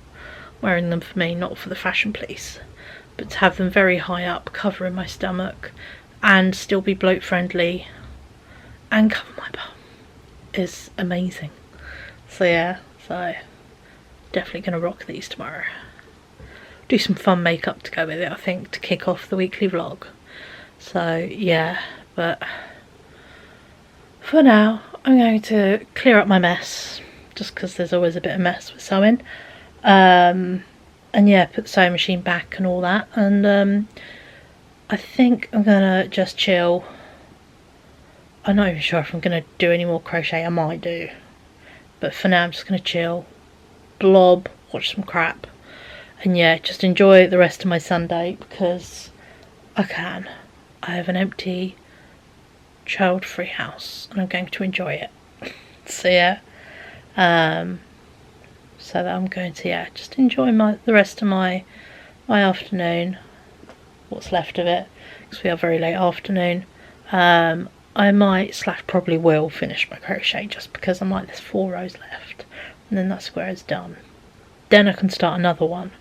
Wearing them for me, not for the fashion police. But to have them very high up, covering my stomach, and still be bloat friendly, and cover my bum, is amazing. So yeah, so definitely going to rock these tomorrow. Do some fun makeup to go with it, I think, to kick off the weekly vlog. So yeah, but for now I'm going to clear up my mess, just because there's always a bit of mess with sewing. And yeah, put the sewing machine back and all that, and I think I'm gonna just chill. I'm not even sure if I'm gonna do any more crochet. I might do, but for now I'm just gonna chill, blob, watch some crap, and yeah, just enjoy the rest of my Sunday, because I can. I have an empty, child-free house and I'm going to enjoy it. So yeah, so that I'm going to just enjoy the rest of my afternoon, what's left of it, because we are very late afternoon. I might / probably will finish my crochet, just because I'm like, there's 4 rows left, and then that square is done. Then I can start another one.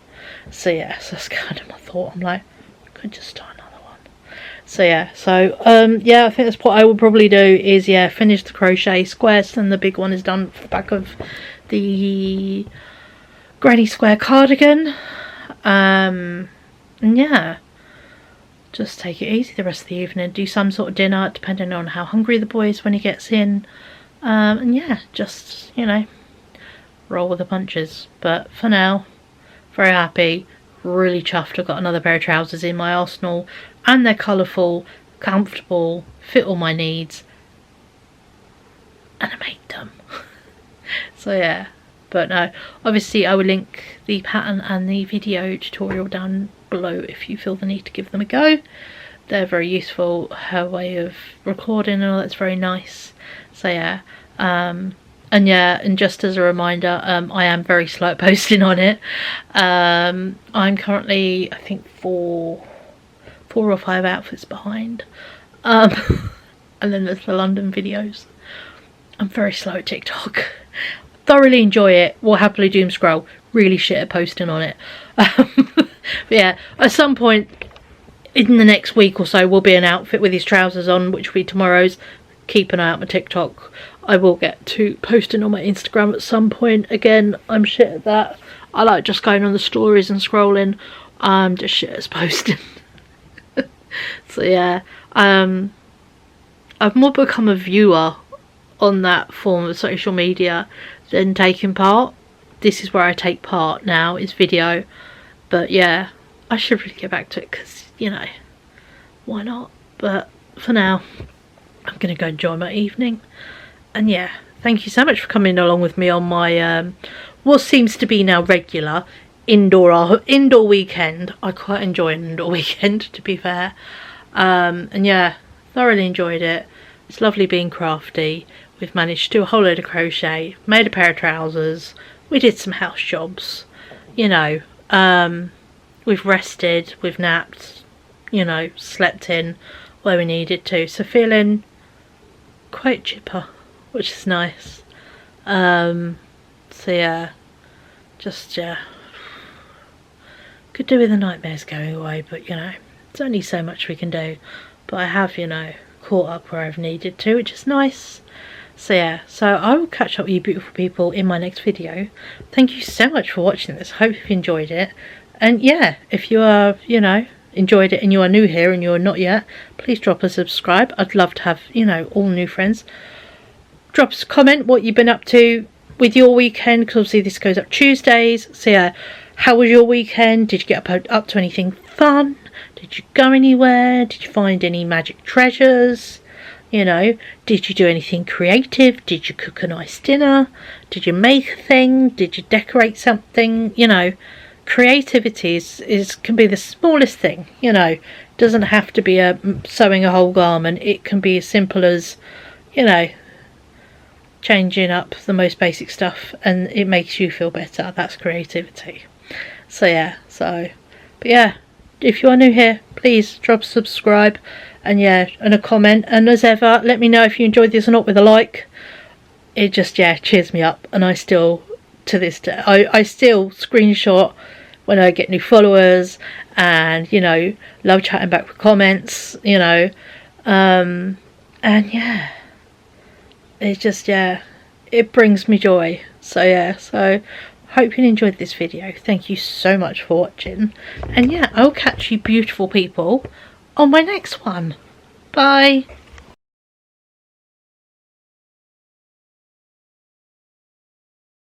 So yeah, so that's kind of my thought. I'm like, I could just start another one. So yeah, yeah, I think that's what I will probably do, is finish the crochet squares, and the big one is done for the back of the granny square cardigan. And yeah, just take it easy the rest of the evening, do some sort of dinner depending on how hungry the boy is when he gets in, and yeah, just, you know, roll with the punches. But for now, very happy, really chuffed. I've got another pair of trousers in my arsenal, and they're colourful, comfortable, fit all my needs, and I made them. So yeah, but no, obviously I will link the pattern and the video tutorial down below if you feel the need to give them a go. They're very useful. Her way of recording and all that's very nice. So yeah, and just as a reminder, I am very slow at posting on it. I'm currently, I think, 4 or 5 outfits behind, and then there's the London videos. I'm very slow at TikTok. Thoroughly enjoy it, will happily doom scroll, really shit at posting on it. But yeah, at some point in the next week or so will be an outfit with his trousers on, which will be tomorrow's. Keep an eye out my TikTok. I will get to posting on my Instagram at some point. Again, I'm shit at that. I like just going on the stories and scrolling. I'm just shit at posting. So yeah, I've more become a viewer on that form of social media than taking part. This is where I take part now, is video. But yeah, I should really get back to it, because, you know, why not? But for now, I'm gonna go enjoy my evening. And yeah, thank you so much for coming along with me on my what seems to be now regular indoor weekend. I quite enjoy an indoor weekend, to be fair. And yeah, thoroughly enjoyed it. It's lovely being crafty. We've managed to do a whole load of crochet, made a pair of trousers, we did some house jobs, you know, we've rested, we've napped, you know, slept in where we needed to, so feeling quite chipper, which is nice. So yeah, just could do with the nightmares going away, but you know, it's only so much we can do. But I have, you know, caught up where I've needed to, which is nice. So yeah, so I will catch up with you beautiful people in my next video. Thank you so much for watching this. Hope you've enjoyed it. And yeah, if you are, you know, enjoyed it and you are new here and you're not yet, please drop a subscribe. I'd love to have, you know, all new friends. Drop us a comment what you've been up to with your weekend, because obviously this goes up Tuesdays. So yeah, how was your weekend? Did you get up to anything fun? Did you go anywhere? Did you find any magic treasures? You know, did you do anything creative? Did you cook a nice dinner? Did you make a thing? Did you decorate something? You know, creativity can be the smallest thing, you know. Doesn't have to be sewing a whole garment. It can be as simple as, you know, changing up the most basic stuff and it makes you feel better. That's creativity. So yeah, but yeah, if you are new here, please drop a subscribe, and yeah, and a comment, and as ever, let me know if you enjoyed this or not with a like. It just, yeah, cheers me up, and I still, to this day, I still screenshot when I get new followers, and, you know, love chatting back with comments, you know, and yeah, it's just, yeah, it brings me joy. So yeah, so hope you enjoyed this video. Thank you so much for watching, and yeah, I'll catch you beautiful people on my next one. Bye.